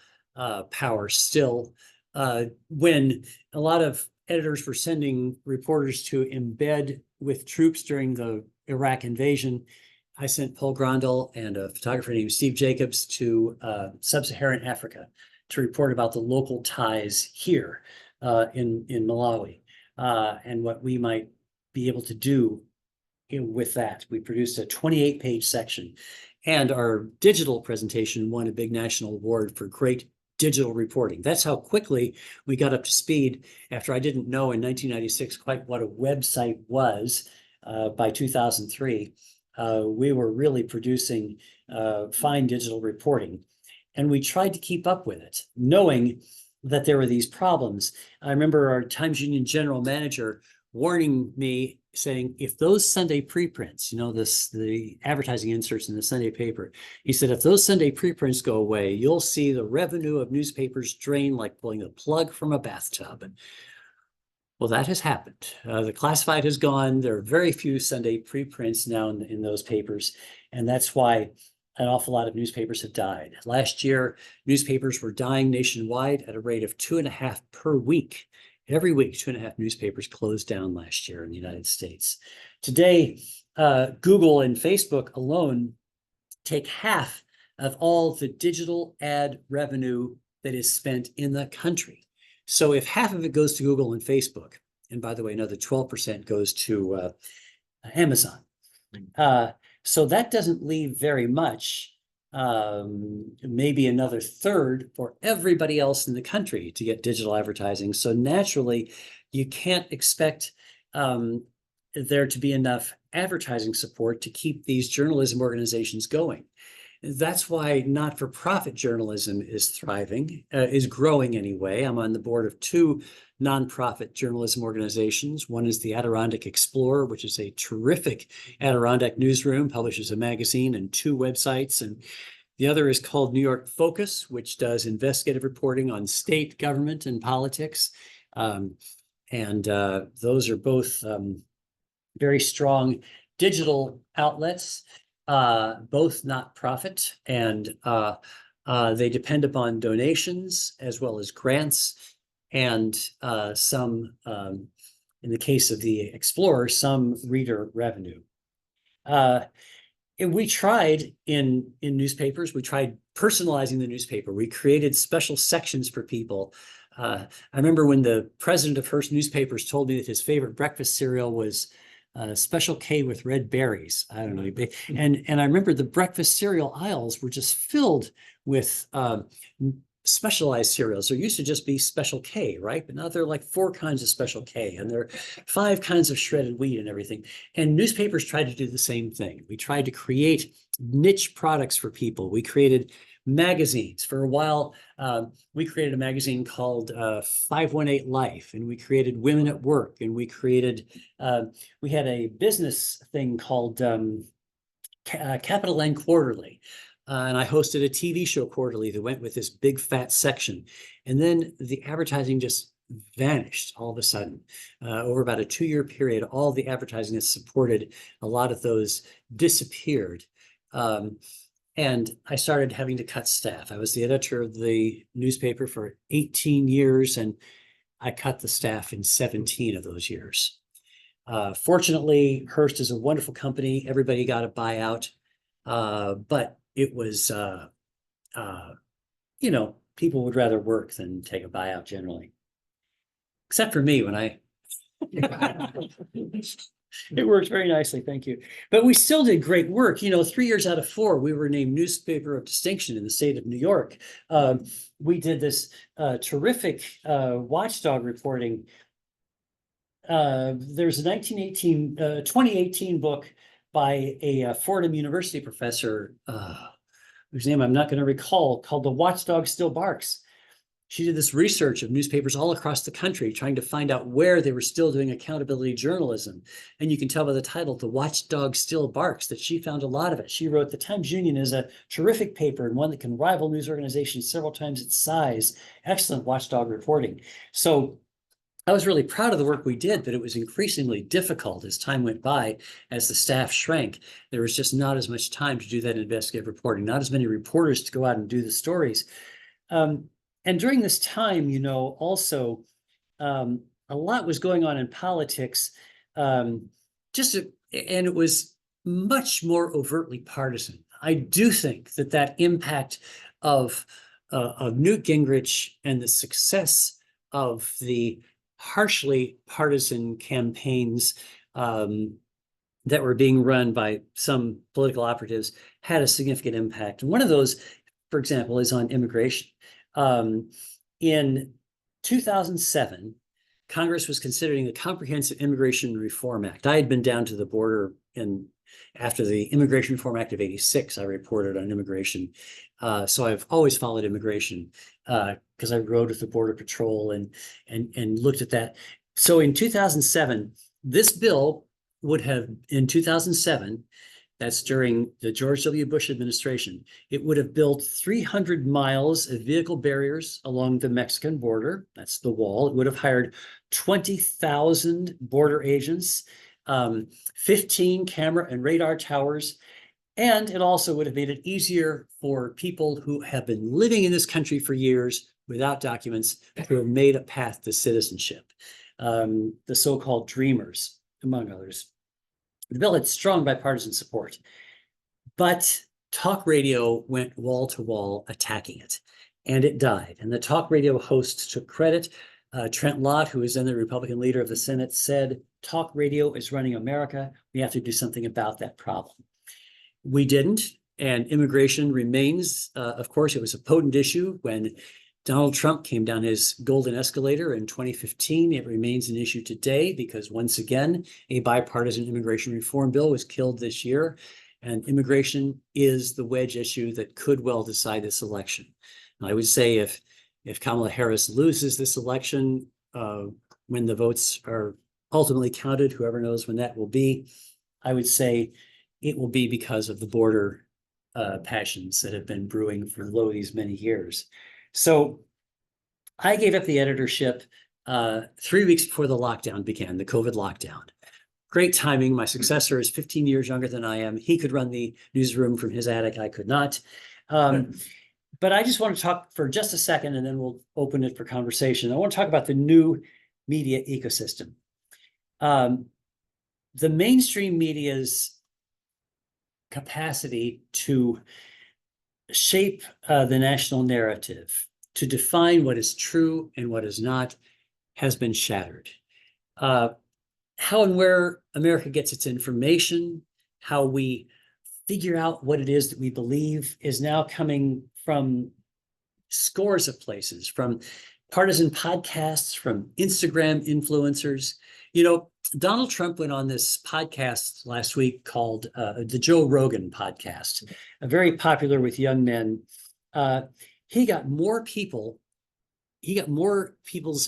power still. When a lot of editors were sending reporters to embed with troops during the Iraq invasion, I sent Paul Grondel and a photographer named Steve Jacobs to sub-Saharan Africa to report about the local ties here in Malawi and what we might be able to do with that. We produced a 28-page section, and our digital presentation won a big national award for great digital reporting. That's how quickly we got up to speed after I didn't know in 1996 quite what a website was. By 2003, we were really producing fine digital reporting. And we tried to keep up with it, knowing that there were these problems. I remember our Times Union general manager warning me, saying, if those Sunday preprints, the advertising inserts in the Sunday paper, he said, if those Sunday preprints go away, you'll see the revenue of newspapers drain like pulling a plug from a bathtub. Well, that has happened. The classified has gone. There are very few Sunday preprints now in those papers. And that's why an awful lot of newspapers have died. Last year, newspapers were dying nationwide at a rate of 2.5 per week. Every week, 2.5 newspapers closed down last year in the United States. Today, Google and Facebook alone take half of all the digital ad revenue that is spent in the country. So if half of it goes to Google and Facebook, and by the way, another 12% goes to Amazon. So that doesn't leave very much, maybe another third for everybody else in the country to get digital advertising. So naturally, you can't expect there to be enough advertising support to keep these journalism organizations going. That's why not-for-profit journalism is thriving, is growing anyway. I'm on the board of 2 nonprofit journalism organizations. One is the Adirondack Explorer, which is a terrific Adirondack newsroom, publishes a magazine and 2 websites. And the other is called New York Focus, which does investigative reporting on state government and politics. Those are both very strong digital outlets. Both not profit, and they depend upon donations as well as grants, and some, in the case of the Explorer, some reader revenue. And we tried in newspapers, we tried personalizing the newspaper. We created special sections for people. I remember when the president of Hearst Newspapers told me that his favorite breakfast cereal was Special K with red berries. I don't know. And I remember the breakfast cereal aisles were just filled with specialized cereals. There used to just be Special K, right? But now there are like 4 kinds of Special K, and there are 5 kinds of shredded wheat and everything. And newspapers tried to do the same thing. We tried to create niche products for people. We created magazines. For a while, we created a magazine called 518 Life, and we created Women at Work, and we had a business thing called Capital N Quarterly. And I hosted a TV show quarterly that went with this big fat section. And then the advertising just vanished all of a sudden. Over about a 2-year period, all the advertising that supported a lot of those disappeared. And I started having to cut staff. I was the editor of the newspaper for 18 years, and I cut the staff in 17 of those years. Fortunately, Hearst is a wonderful company. Everybody got a buyout, but it was, people would rather work than take a buyout generally. Except for me when I... It worked very nicely, thank you. But we still did great work. 3 years out of 4, we were named Newspaper of Distinction in the state of New York. We did this terrific watchdog reporting. There's a 2018 book by a Fordham University professor, whose name I'm not going to recall, called The Watchdog Still Barks. She did this research of newspapers all across the country, trying to find out where they were still doing accountability journalism. And you can tell by the title, The Watchdog Still Barks, that she found a lot of it. She wrote, "The Times Union is a terrific paper and one that can rival news organizations several times its size. Excellent watchdog reporting." So I was really proud of the work we did, but it was increasingly difficult as time went by, as the staff shrank. There was just not as much time to do that investigative reporting, not as many reporters to go out and do the stories. And during this time, also a lot was going on in politics, and it was much more overtly partisan. I do think that impact of Newt Gingrich and the success of the harshly partisan campaigns that were being run by some political operatives had a significant impact. And one of those, for example, is on immigration. In 2007, Congress was considering the Comprehensive Immigration Reform Act. I had been down to the border in After the Immigration Reform Act of '86, I reported on immigration. So I've always followed immigration because I rode with the Border Patrol and looked at that. So in 2007, this bill would have, in 2007, that's during the George W. Bush administration, it would have built 300 miles of vehicle barriers along the Mexican border. That's the wall. It would have hired 20,000 border agents, 15 camera and radar towers, and it also would have made it easier for people who have been living in this country for years without documents who have made a path to citizenship, the so-called dreamers, among others. The bill had strong bipartisan support, but talk radio went wall to wall attacking it, and it died. And the talk radio hosts took credit. Trent Lott, who is then the Republican leader of the Senate, said, talk radio is running America. We have to do something about that problem. We didn't, and immigration remains, of course, it was a potent issue when Donald Trump came down his golden escalator in 2015. It remains an issue today because, once again, a bipartisan immigration reform bill was killed this year, and immigration is the wedge issue that could well decide this election. And I would say if Kamala Harris loses this election, when the votes are ultimately counted, whoever knows when that will be, I would say it will be because of the border passions that have been brewing for these many years. So I gave up the editorship 3 weeks before the lockdown began, the COVID lockdown. Great timing. My successor is 15 years younger than I am. He could run the newsroom from his attic. I could not. But I just want to talk for just a second, and then we'll open it for conversation. I want to talk about the new media ecosystem. The mainstream media's capacity to shape the national narrative, to define what is true and what is not, has been shattered. How and where America gets its information, how we figure out what it is that we believe, is now coming from scores of places, from partisan podcasts, from Instagram influencers. You know, Donald Trump went on this podcast last week called the Joe Rogan podcast, very popular with young men. He got more people's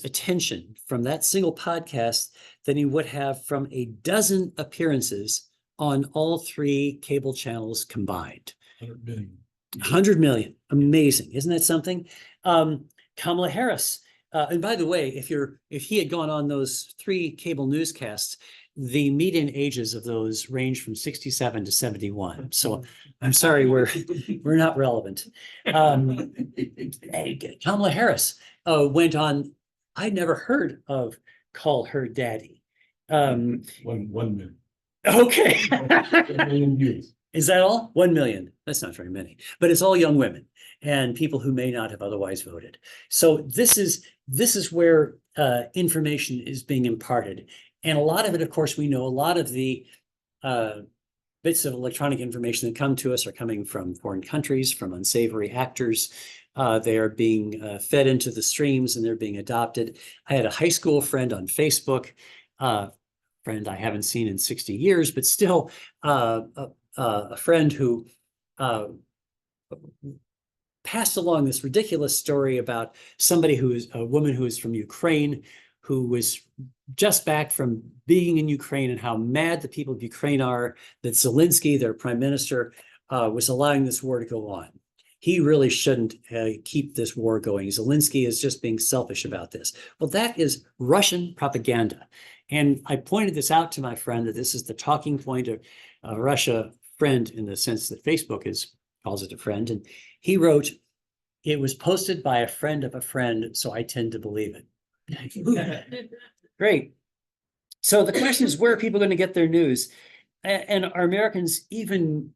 attention from that single podcast than he would have from a dozen appearances on all 3 cable channels combined. 100 million. 100 million. Amazing. Isn't that something? Kamala Harris. And by the way, if he had gone on those 3 cable newscasts, the median ages of those range from 67 to 71. So I'm sorry, we're not relevant. Kamala Harris went on. I never heard of Call Her Daddy. 1 million. Okay. 1 million views. Is that all? 1 million. That's not very many, but it's all young women and people who may not have otherwise voted. So this is where information is being imparted. And a lot of it, of course, we know a lot of the bits of electronic information that come to us are coming from foreign countries, from unsavory actors. They are being fed into the streams and they're being adopted. I had a high school friend on Facebook, friend I haven't seen in 60 years, but still a friend who passed along this ridiculous story about somebody who is a woman who is from Ukraine, who was just back from being in Ukraine, and how mad the people of Ukraine are that Zelensky, their prime minister, was allowing this war to go on. He really shouldn't keep this war going. Zelensky is just being selfish about this. Well, that is Russian propaganda. And I pointed this out to my friend that this is the talking point of Russia, friend in the sense that Facebook calls it a friend. And he wrote, "It was posted by a friend of a friend, so I tend to believe it." Great. So the question is, where are people going to get their news? And are Americans even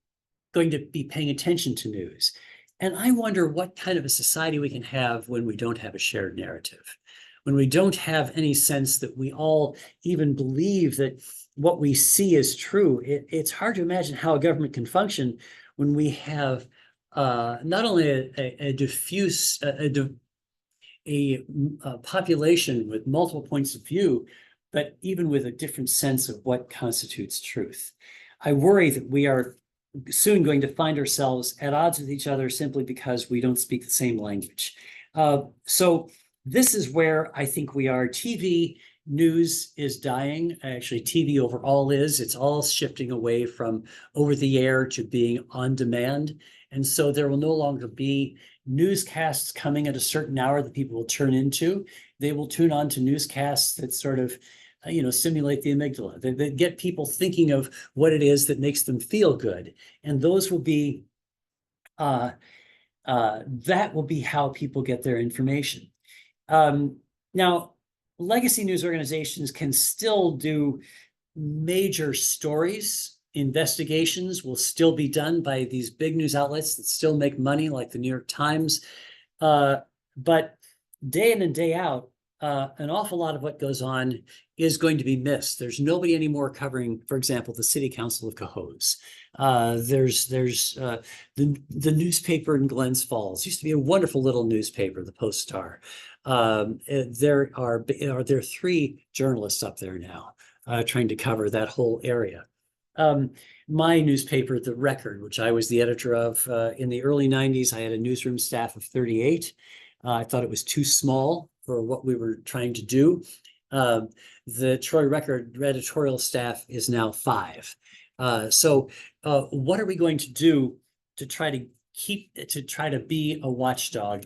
going to be paying attention to news? And I wonder what kind of a society we can have when we don't have a shared narrative, when we don't have any sense that we all even believe that what we see is true. It's hard to imagine how a government can function when we have not only a diffuse, a population with multiple points of view, but even with a different sense of what constitutes truth. I worry that we are soon going to find ourselves at odds with each other simply because we don't speak the same language. So this is where I think we are. TV news is dying. Actually, TV overall is. It's all shifting away from over the air to being on demand. And so there will no longer be newscasts coming at a certain hour that people will turn into. They will tune on to newscasts that sort of simulate the amygdala. They get people thinking of what it is that makes them feel good. And those will be, that will be how people get their information. Now, legacy news organizations can still do major stories. Investigations will still be done by these big news outlets that still make money, like the New York Times. But day in and day out, an awful lot of what goes on is going to be missed. There's nobody anymore covering, for example, the City Council of Cohoes. There's the newspaper in Glens Falls. Used to be a wonderful little newspaper, the Post-Star. There are 3 journalists up there now trying to cover that whole area. My newspaper, The Record, which I was the editor of in the early 90s, I had a newsroom staff of 38. I thought it was too small for what we were trying to do. The Troy Record editorial staff is now 5. So what are we going to do to try to be a watchdog?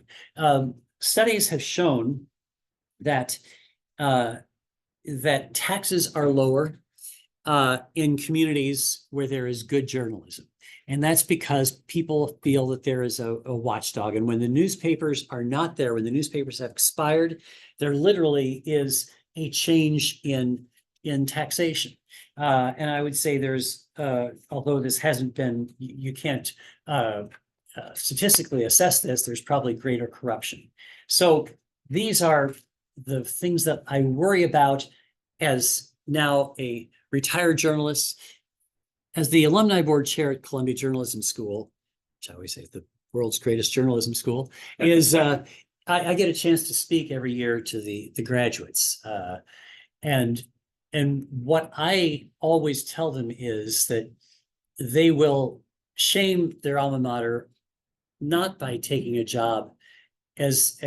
Studies have shown that that taxes are lower in communities where there is good journalism. And that's because people feel that there is a watchdog. And when the newspapers are not there, when the newspapers have expired, there literally is a change in taxation. And I would say there's, although this hasn't been, you can't statistically assess this, there's probably greater corruption. So these are the things that I worry about as now a retired journalist. As the alumni board chair at Columbia Journalism School, which I always say the world's greatest journalism school, is I get a chance to speak every year to the graduates. And what I always tell them is that they will shame their alma mater, not by taking a job as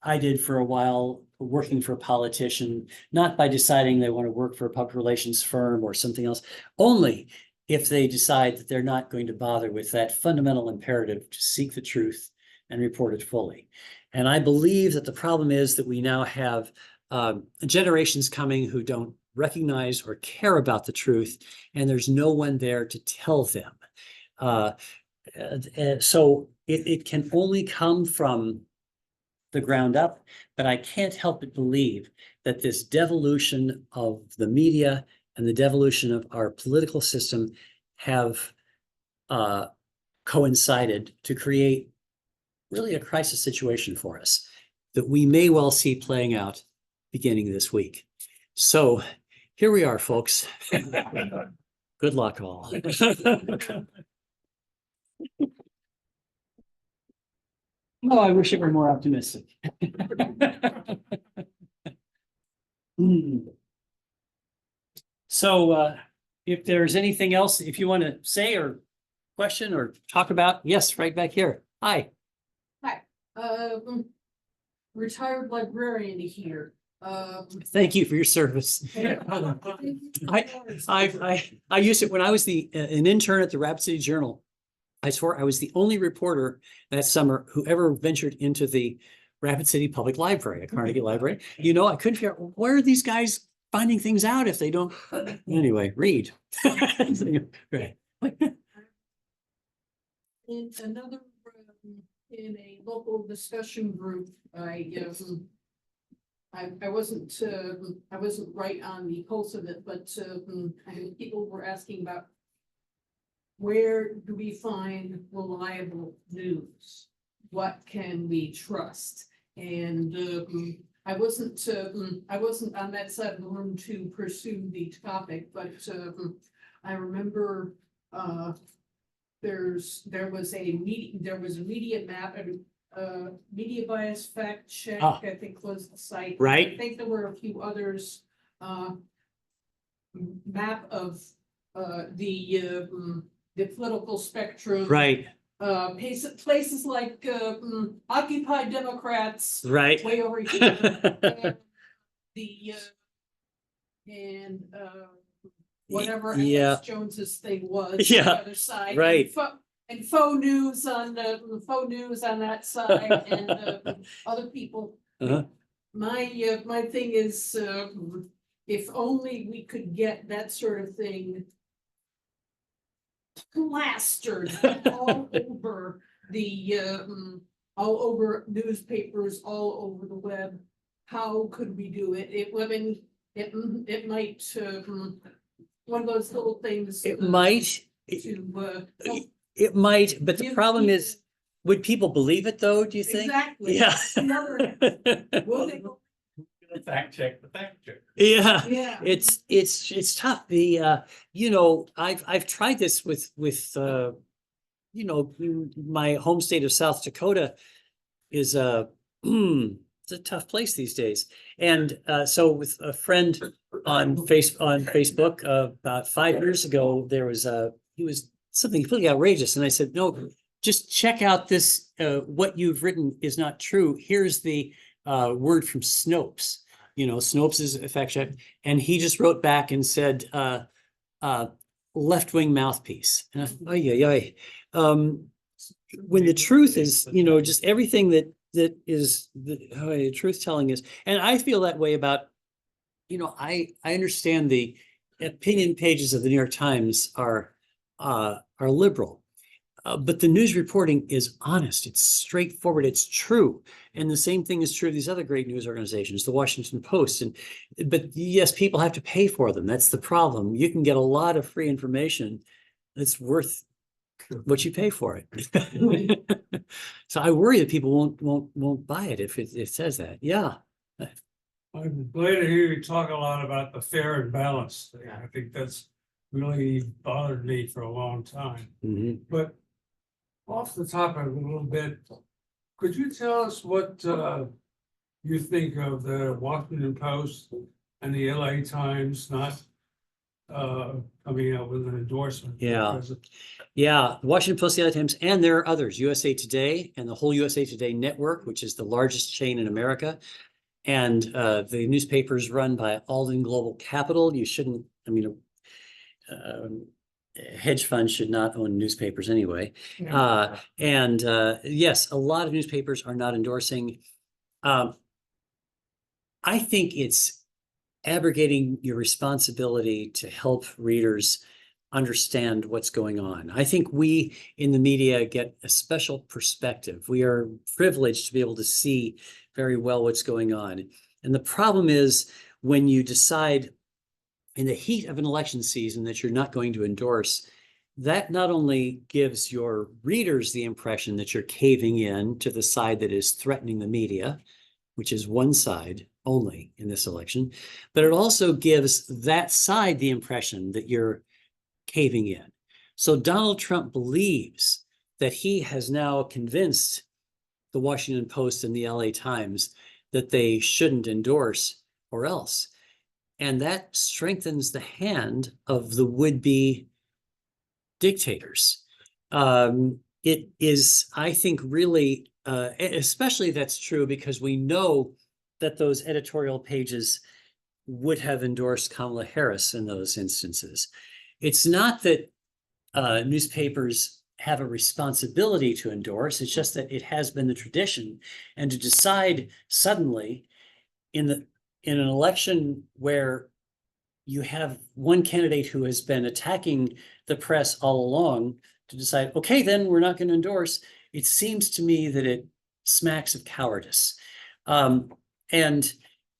I did for a while, working for a politician, not by deciding they want to work for a public relations firm or something else, only if they decide that they're not going to bother with that fundamental imperative to seek the truth and report it fully. And I believe that the problem is that we now have generations coming who don't recognize or care about the truth, and there's no one there to tell them. So it can only come from the ground up, but I can't help but believe that this devolution of the media and the devolution of our political system have coincided to create really a crisis situation for us that we may well see playing out beginning this week. So here we are, folks. Good luck all. Oh, I wish it were more optimistic. So if there's anything else, if you want to say or question or talk about, yes, right back here. Hi. Hi, retired librarian here. Thank you for your service. I used it when I was an intern at the Rapid City Journal. I swore I was the only reporter that summer who ever ventured into the Rapid City Public Library, a Carnegie Library. You know, I couldn't figure out where are these guys finding things out if they don't. Anyway, read. Right. In another, in a local discussion group, I wasn't right on the pulse of it, but I mean, people were asking about where do we find reliable news? What can we trust? And I wasn't on that side of the room to pursue the topic, but I remember there was a media map and media bias fact check, I think was the site. Right. I think there were a few others. Map of the political spectrum. Right, Places like, Occupy Democrats. right. Way over here. And the, whatever Yeah. Alex Jones's thing was. On Yeah, the other side. right. And faux news on that side and, other people. Uh-huh. My thing is, if only we could get that sort of thing plastered all over all over newspapers, all over the web. How could we do it? It might, one of those little things. It might, To, help it might, but the give problem people- is, would people believe it though, do you think? Exactly. Yeah. Will they- Fact check the fact check. Yeah, Yeah. it's tough. I've tried this with my home state of South Dakota is it's a tough place these days. And so with a friend on Facebook, about 5 years ago, he was something completely outrageous. And I said, no, just check out this, what you've written is not true. Here's the word from Snopes. Snopes is a fact check. And he just wrote back and said, left-wing mouthpiece. And I thought, oh, yeah. When the truth is, just everything that is the truth telling is, and I feel that way about, I understand the opinion pages of the New York Times are liberal, but the news reporting is honest. It's straightforward. It's true. And the same thing is true of these other great news organizations, the Washington Post. But yes, people have to pay for them. That's the problem. You can get a lot of free information that's worth what you pay for it. So I worry that people won't buy it if it says that. Yeah. I'm glad to hear you talk a lot about the fair and balanced thing. I think that's really bothered me for a long time. Mhm. But off the topic a little bit, could you tell us what you think of the Washington Post and the LA Times not coming out with an endorsement? Yeah. Because Yeah, the Washington Post, the LA Times, and there are others, USA Today and the whole USA Today network, which is the largest chain in America. And the newspapers run by Alden Global Capital. Hedge funds should not own newspapers anyway. Yes, a lot of newspapers are not endorsing. I think it's abrogating your responsibility to help readers understand what's going on. I think we in the media get a special perspective. We are privileged to be able to see very well what's going on. And the problem is when you decide in the heat of an election season that you're not going to endorse, that not only gives your readers the impression that you're caving in to the side that is threatening the media, which is one side only in this election, but it also gives that side the impression that you're caving in. So Donald Trump believes that he has now convinced the Washington Post and the LA Times that they shouldn't endorse or else. And that strengthens the hand of the would-be dictators. It is, I think, really, especially that's true because we know that those editorial pages would have endorsed Kamala Harris in those instances. It's not that newspapers have a responsibility to endorse. It's just that it has been the tradition. And to decide suddenly in an election where you have one candidate who has been attacking the press all along to decide, okay, then we're not going to endorse. It seems to me that it smacks of cowardice. And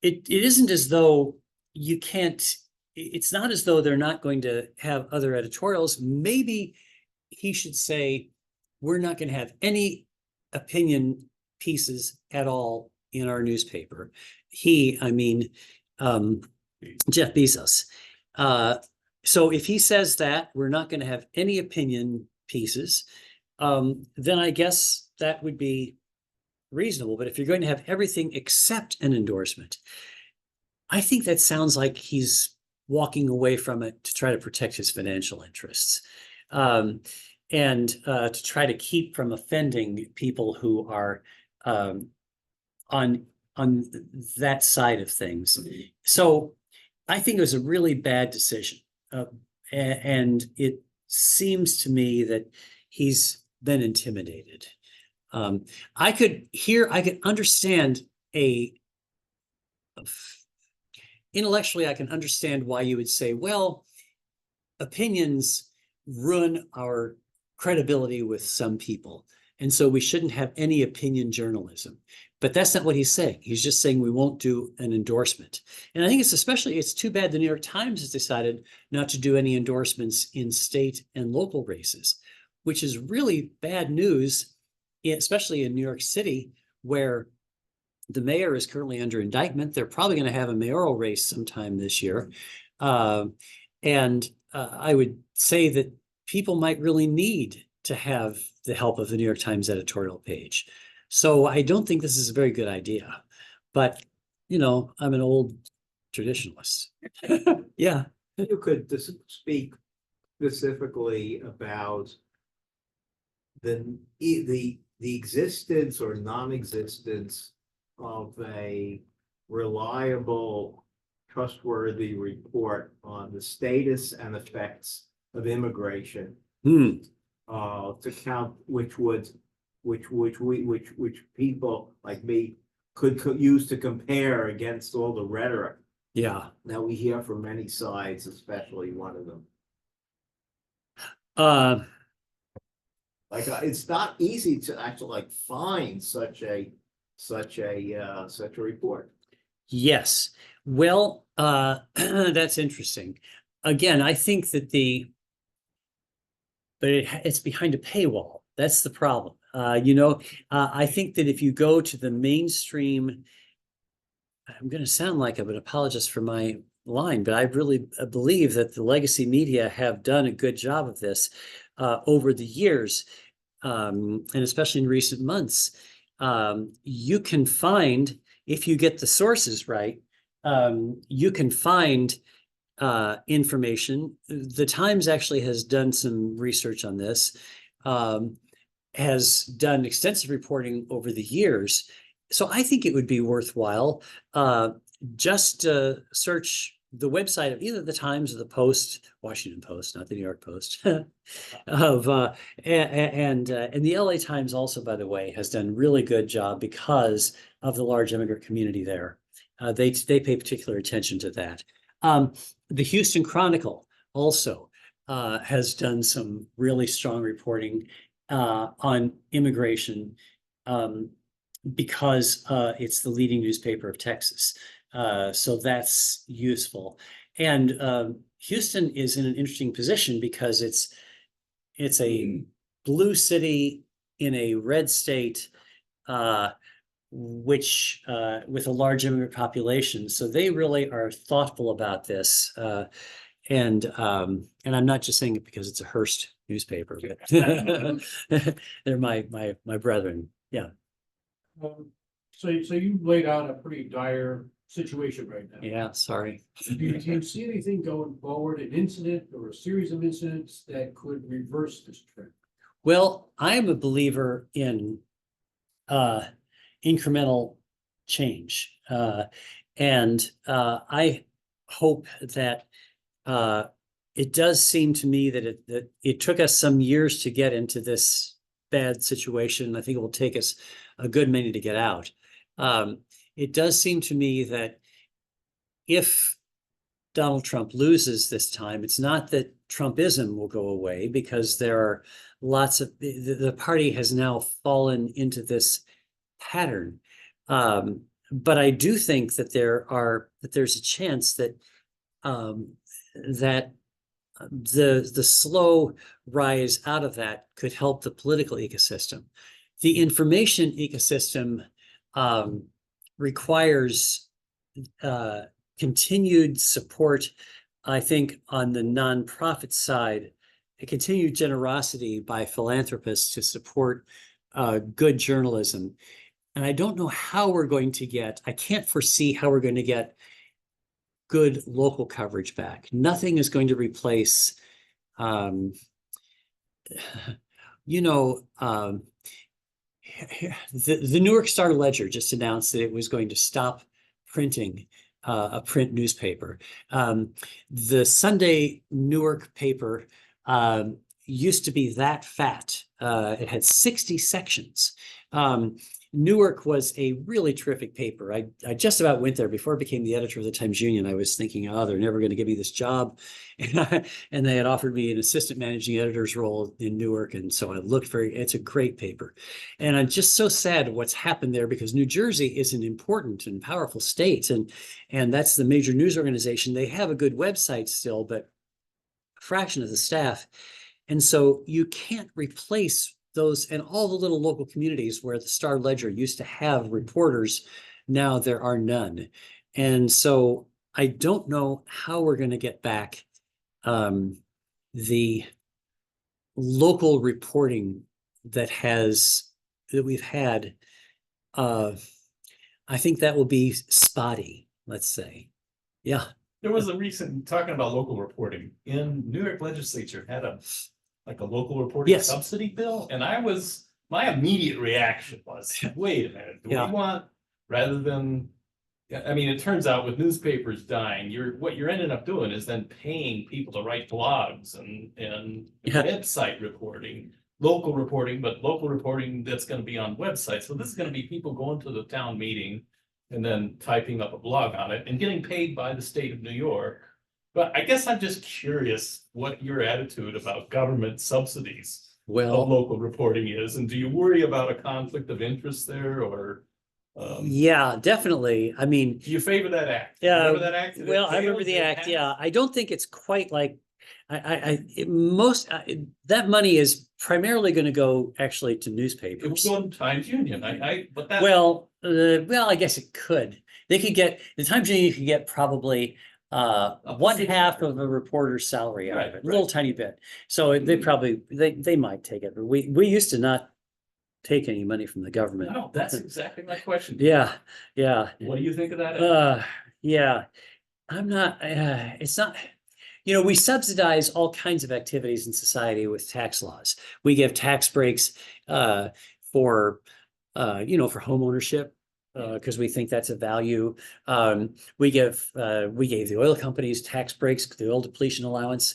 it isn't as though you can't, it's not as though they're not going to have other editorials. Maybe he should say, we're not going to have any opinion pieces at all in our newspaper. Jeff Bezos. So if he says that we're not going to have any opinion pieces, then I guess that would be reasonable. But if you're going to have everything except an endorsement, I think that sounds like he's walking away from it to try to protect his financial interests. And to try to keep from offending people who are on that side of things. So I think it was a really bad decision. And it seems to me that he's been intimidated. I could understand intellectually, I can understand why you would say, well, opinions ruin our credibility with some people. And so we shouldn't have any opinion journalism. But that's not what he's saying. He's just saying we won't do an endorsement. And I think it's too bad the New York Times has decided not to do any endorsements in state and local races, which is really bad news, especially in New York City, where the mayor is currently under indictment. They're probably going to have a mayoral race sometime this year. And I would say that people might really need to have the help of the New York Times editorial page. So I don't think this is a very good idea. But, I'm an old traditionalist. Yeah. You could speak specifically about the existence or non-existence of a reliable, trustworthy report on the status and effects of immigration to count which people like me could use to compare against all the rhetoric Yeah. that we hear from many sides, especially one of them. It's not easy to actually find such a report. Yes. Well, that's interesting. Again, I think that it's behind a paywall. That's the problem. I think that if you go to the mainstream, I'm going to sound like I'm an apologist for my line, but I really believe that the legacy media have done a good job of this over the years, and especially in recent months. You can find, if you get the sources right, you can find information. The Times actually has done some research on this, has done extensive reporting over the years. So I think it would be worthwhile just to search the website of either the Times or the Post, Washington Post, not the New York Post, and the LA Times also, by the way, has done a really good job because of the large immigrant community there. They pay particular attention to that. The Houston Chronicle also has done some really strong reporting on immigration because it's the leading newspaper of Texas. So that's useful. And Houston is in an interesting position because it's a blue city in a red state, which with a large immigrant population. So they really are thoughtful about this. And I'm not just saying it because it's a Hearst newspaper, but they're my brethren. Yeah. So you laid out a pretty dire situation right now. Yeah, sorry. Do you see anything going forward, an incident or a series of incidents that could reverse this trend? Well, I am a believer in incremental change. And I hope that it does seem to me that it took us some years to get into this bad situation. I think it will take us a good many to get out. It does seem to me that if Donald Trump loses this time, it's not that Trumpism will go away, because there are lots of, the party has now fallen into this pattern. But I do think that there's a chance that that the slow rise out of that could help the political ecosystem. The information ecosystem requires continued support, I think, on the nonprofit side, a continued generosity by philanthropists to support good journalism. And I don't know how we're going to I can't foresee how we're going to get good local coverage back. Nothing is going to replace, you know, the Newark Star Ledger just announced that it was going to stop printing a print newspaper. The Sunday Newark paper used to be that fat. It had 60 sections. Newark was a really terrific paper. I just about went there before I became the editor of the Times Union. I was thinking, oh, they're never going to give me this job. And they had offered me an assistant managing editor's role in Newark. And so I looked it's a great paper. And I'm just so sad what's happened there, because New Jersey is an important and powerful state. And that's the major news organization. They have a good website still, but a fraction of the staff. And so you can't replace those, and all the little local communities where the Star Ledger used to have reporters, now there are none. And so I don't know how we're going to get back the local reporting that we've had. I think that will be spotty, let's say. Yeah. There was a recent, talking about local reporting, in New York legislature had a local reporting Yes. subsidy bill, and my immediate reaction was, wait a minute, do we Yeah. want, rather than, I mean, it turns out with newspapers dying, what you're ending up doing is then paying people to write blogs and Yeah. website reporting, local reporting, but local reporting that's gonna be on websites. So this is gonna be people going to the town meeting and then typing up a blog on it and getting paid by the state of New York. But I guess I'm just curious what your attitude about government subsidies of Well, local reporting is, and do you worry about a conflict of interest there, or yeah, definitely. I mean, do you favor that act? Yeah, Remember that act? Did it well, I fail? remember Did the it act. pass? Yeah, I don't think it's quite like that money is primarily going to go actually to It newspapers. was on Times Union, but that. Well, I guess it could. They could get the Times Union could get probably one half of a reporter's salary out of it, a little tiny bit. So they probably they might take it, but we used to not take any money from the government. No, that's exactly my question. Yeah. What do you think of that? Yeah, I'm not, it's not, we subsidize all kinds of activities in society with tax laws. We give tax breaks for home ownership because we think that's a value. We gave the oil companies tax breaks, the oil depletion allowance.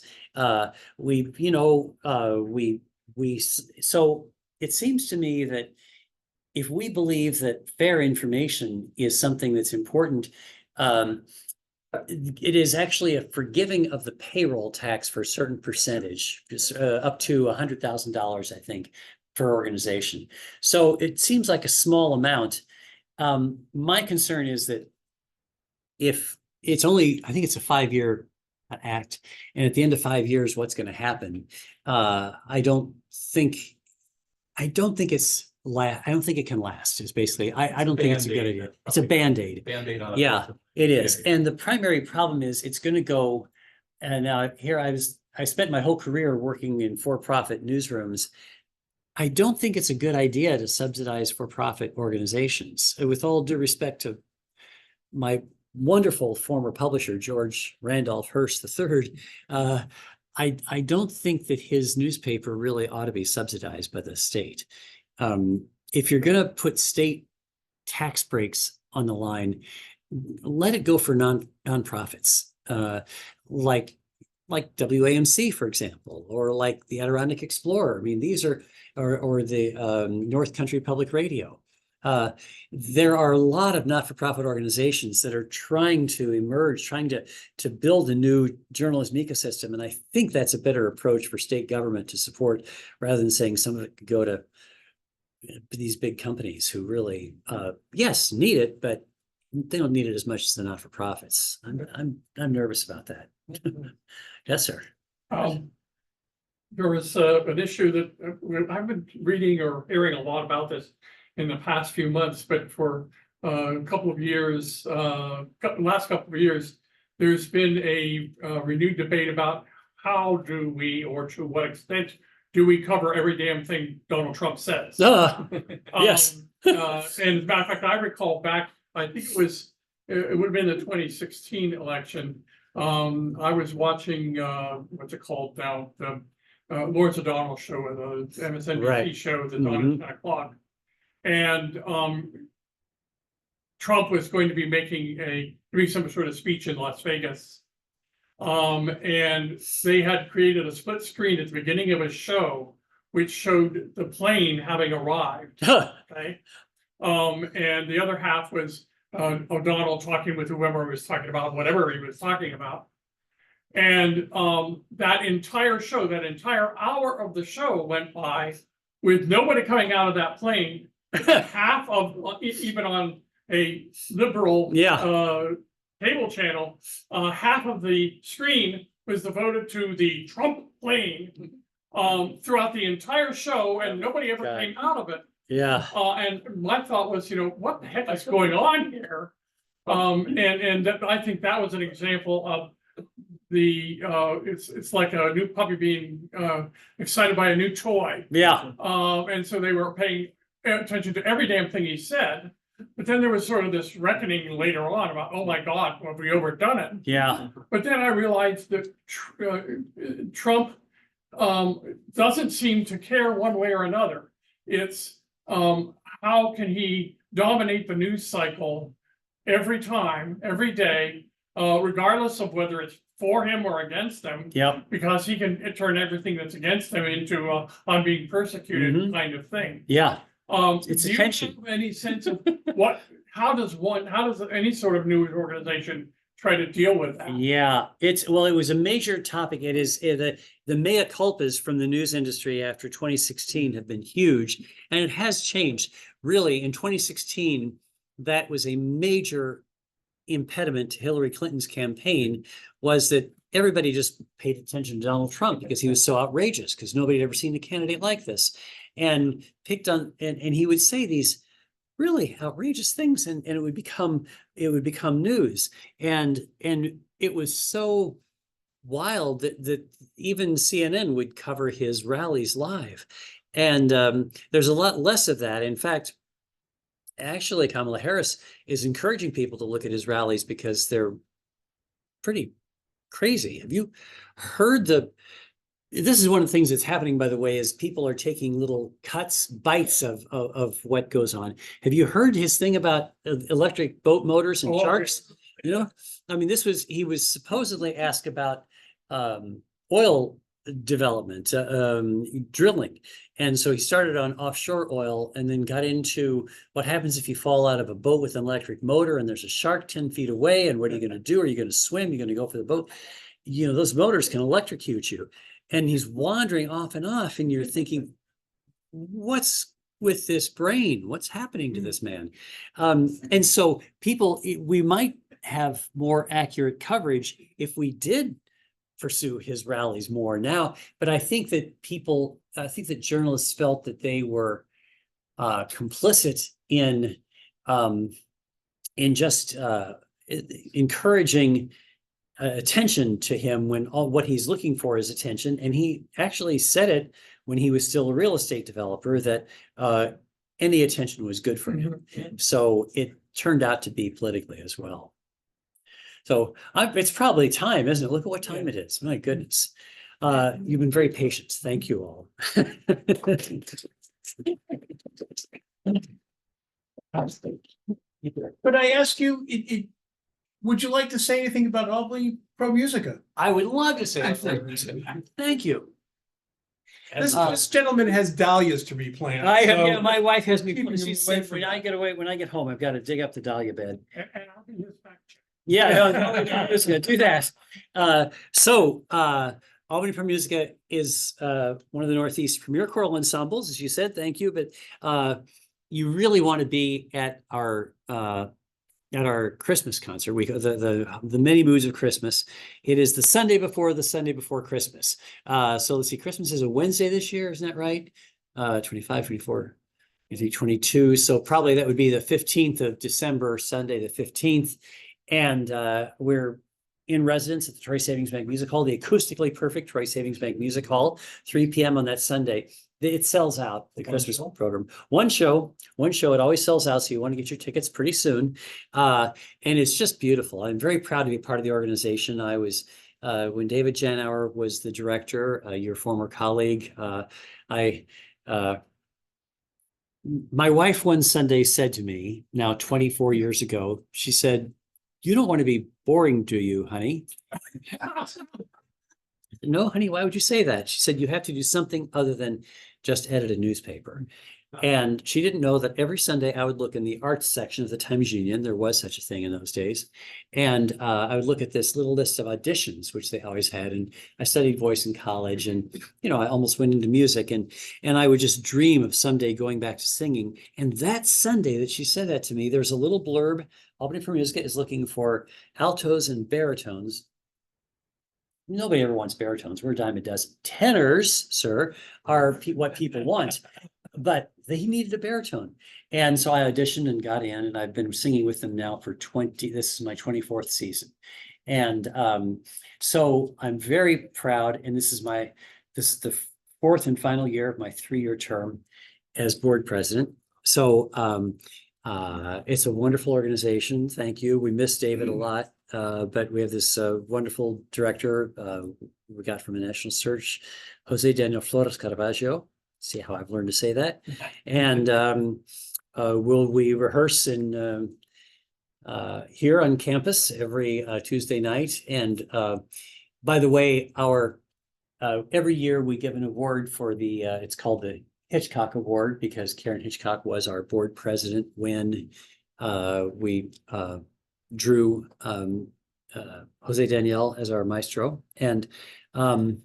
So it seems to me that if we believe that fair information is something that's important, it is actually a forgiving of the payroll tax for a certain percentage, up to $100,000, I think, per organization. So it seems like a small amount. My concern is that if it's only, I think it's a 5-year act, and at the end of 5 years, what's going to happen? I don't think it can last. Is basically, I don't think it's a good idea. It's a Band-Aid. Band-Aid on it. Yeah, it is. And the primary problem is it's going to go, and here I spent my whole career working in for-profit newsrooms. I don't think it's a good idea to subsidize for-profit organizations. With all due respect to my wonderful former publisher, George Randolph Hearst III, I don't think that his newspaper really ought to be subsidized by the state. If you're going to put state tax breaks on the line, let it go for nonprofits, like WAMC, for example, or like the Adirondack Explorer. I mean, these are, or the North Country Public Radio. There are a lot of not-for-profit organizations that are trying to emerge, trying to build a new journalism ecosystem. And I think that's a better approach for state government to support, rather than saying some of it could go to these big companies who really, yes, need it, but they don't need it as much as the not-for-profits. I'm nervous about that. Yes, sir. There was an issue that I've been reading or hearing a lot about this in the past few months, but for a couple of years, last couple of years, there's been a renewed debate about how do we, or to what extent do we cover every damn thing Donald Trump says? Yes. And as a matter of fact, I recall back, I think it was it would have been the 2016 election. I was watching, what's it called now? The Lawrence O'Donnell show, the MSNBC Right. show that's on at 10 o'clock. And Trump was going to be doing some sort of speech in Las Vegas. And they had created a split screen at the beginning of a show, which showed the plane having arrived. Okay. And the other half was O'Donnell talking with whoever he was talking about, whatever he was talking about. And that entire show, that entire hour of the show went by with nobody coming out of that plane. Half of, even on a liberal cable channel, half of the screen was devoted to the Trump plane throughout the entire show, and nobody ever came out of it. Yeah. And my thought was, what the heck is going on here? And I think that was an example of it's like a new puppy being excited by a new toy. Yeah. And so they were paying attention to every damn thing he said. But then there was sort of this reckoning later on about, oh my God, have we overdone it? Yeah. But then I realized that Trump doesn't seem to care one way or another. It's how can he dominate the news cycle every time, every day, regardless of whether it's for him or against him. Yep. Because he can turn everything that's against him into I'm being persecuted kind of thing. Yeah. It's do you attention. have any sense of how does any sort of news organization try to deal with that? Yeah, it was a major topic. It is the mea culpas from the news industry after 2016 have been huge, and it has changed. Really, in 2016, that was a major impediment to Hillary Clinton's campaign, was that everybody just paid attention to Donald Trump because he was so outrageous, because nobody had ever seen a candidate like this, and picked on, and he would say these really outrageous things, and it would become news, and it was so wild that even CNN would cover his rallies live, and there's a lot less of that. In fact, actually, Kamala Harris is encouraging people to look at his rallies because they're pretty crazy. Have you heard this is one of the things that's happening, by the way, is people are taking little bites of what goes on. Have you heard his thing about electric boat motors and sharks? I mean, he was supposedly asked about oil development, drilling. And so he started on offshore oil and then got into what happens if you fall out of a boat with an electric motor and there's a shark 10 feet away, and what are you going to do? Are you going to swim? You're going to go for the boat? Those motors can electrocute you. And he's wandering off and off, and you're thinking, what's with this brain? What's happening to this man? And so we might have more accurate coverage if we did pursue his rallies more now. But I think that journalists felt that they were complicit in just encouraging attention to him when what he's looking for is attention. And he actually said it when he was still a real estate developer, that any attention was good for him. So it turned out to be politically as well. So it's probably time, isn't it? Look at what time it is. My goodness. You've been very patient. Thank you all. But I ask you, would you like to say anything about Albany Pro Musica? I would love to say that. Thank you. This gentleman has dahlias to replant. My wife has me. Keeping She him said, away from when I get home, I've got to dig up the dahlia bed. And I'll be his fact check. Yeah, I'm just gonna do that. Albany Pro Musica is one of the Northeast premier choral ensembles, as you said. Thank you, but you really want to be at our Christmas concert week, the many moods of Christmas. It is the Sunday before Christmas. So let's see, Christmas is a Wednesday this year, isn't that right? 25, 24, 22. So probably that would be the 15th of December, Sunday the 15th. And we're in residence at the Troy Savings Bank Music Hall, the acoustically perfect Troy Savings Bank Music Hall, 3 p.m. on that Sunday. It sells out, the Christmas program. One show, it always sells out, so you want to get your tickets pretty soon. And it's just beautiful. I'm very proud to be part of the organization. I was, when David Janauer was the director, your former colleague, my wife one Sunday said to me, now 24 years ago, she said, "You don't want to be boring, do you, honey?" No, honey, why would you say that? She said, "You have to do something other than just edit a newspaper." And she didn't know that every Sunday I would look in the arts section of the Times Union. There was such a thing in those days. And I would look at this little list of auditions, which they always had. And I studied voice in college, and, you know, I almost went into music, and I would just dream of someday going back to singing. And that Sunday that she said that to me, there's a little blurb. Albany for Music is looking for altos and baritones. Nobody ever wants baritones. We're a dime a dozen. Tenors, sir, are what people want, but they needed a baritone. And so I auditioned and got in, and I've been singing with them now for this is my 24th season. And so I'm very proud, and this is the fourth and final year of my 3-year term as board president. So it's a wonderful organization. Thank you. We miss David a lot. But we have this wonderful director we got from a national search, Jose Daniel Flores Caravaggio. See how I've learned to say that. And we rehearse in here on campus every Tuesday night. And by the way, our every year we give an award for the it's called the Hitchcock Award, because Karen Hitchcock was our board president when we drew Jose Daniel as our maestro. And the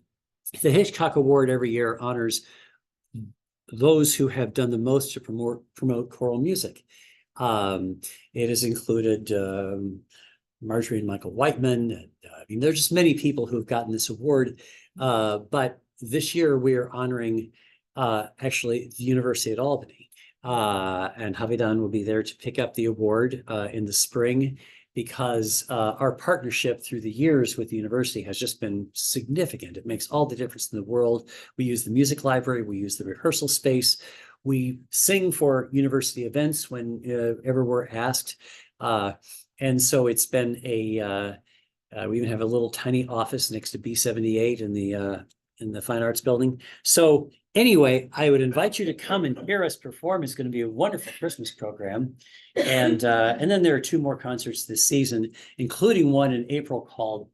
Hitchcock Award every year honors those who have done the most to promote choral music. It has included Marjorie and Michael Whiteman. I mean, there's just many people who have gotten this award. But this year we are honoring actually the University at Albany. And Javidan will be there to pick up the award in the spring, because our partnership through the years with the university has just been significant. It makes all the difference in the world. We use the music library, we use the rehearsal space, we sing for university events whenever we're asked. And so it's been we even have a little tiny office next to B78 in the Fine Arts Building. So anyway, I would invite you to come and hear us perform. It's going to be a wonderful Christmas program. And then there are 2 more concerts this season, including one in April called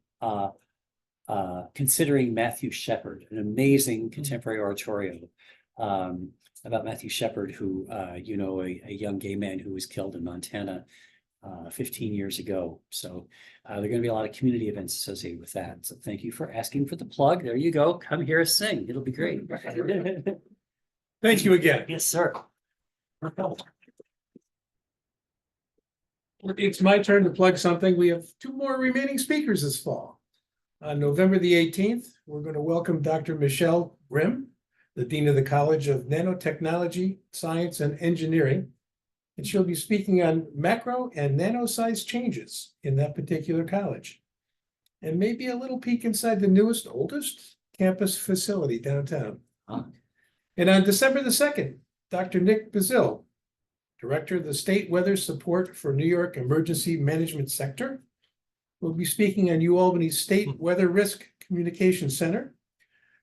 Considering Matthew Shepard, an amazing contemporary oratorio about Matthew Shepard, who, you know, a young gay man who was killed in Montana 15 years ago. So there are going to be a lot of community events associated with that. So thank you for asking for the plug. There you go. Come hear us sing. It'll be great. Thank you again. Yes, sir. It's my turn to plug something. We have 2 more remaining speakers this fall. On November the 18th, we're going to welcome Dr. Michelle Grimm, the Dean of the College of Nanotechnology, Science, and Engineering. And she'll be speaking on macro and nano-sized changes in that particular college. And maybe a little peek inside the newest, oldest campus facility downtown. And on December the 2nd, Dr. Nick Bazil, Director of the State Weather Support for New York Emergency Management Sector, will be speaking on UAlbany's State Weather Risk Communication Center,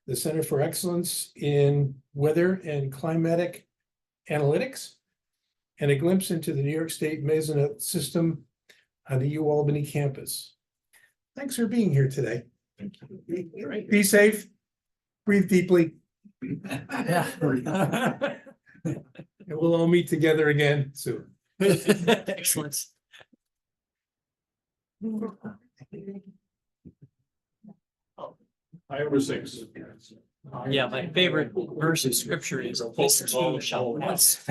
the Center for Excellence in Weather and Climatic Analytics, and a glimpse into the New York State Measurement System on the UAlbany campus. Thanks for being here today. Thank you. Be safe, breathe deeply. And we'll all meet together again soon. Excellent. I over 6. Yeah, my favorite verse of scripture is this too shall pass.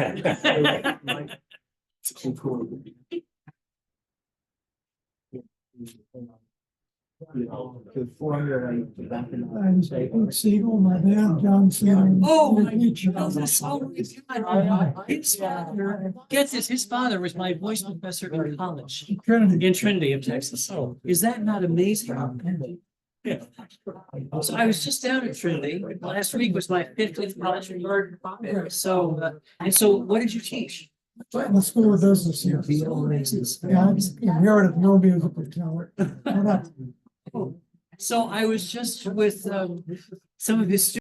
Siegel, my dad, John Siegel. Oh, my goodness. Oh, my God. His father, get this, his father was my voice professor in college Trinity. in Trinity of Texas. Oh, is that not amazing? So I was just down at Trinity. Last week was my 50th college award. So, and so what did you teach? In the School of Business here. Yeah, I'm inherited no musical talent. So I was just with some of his students.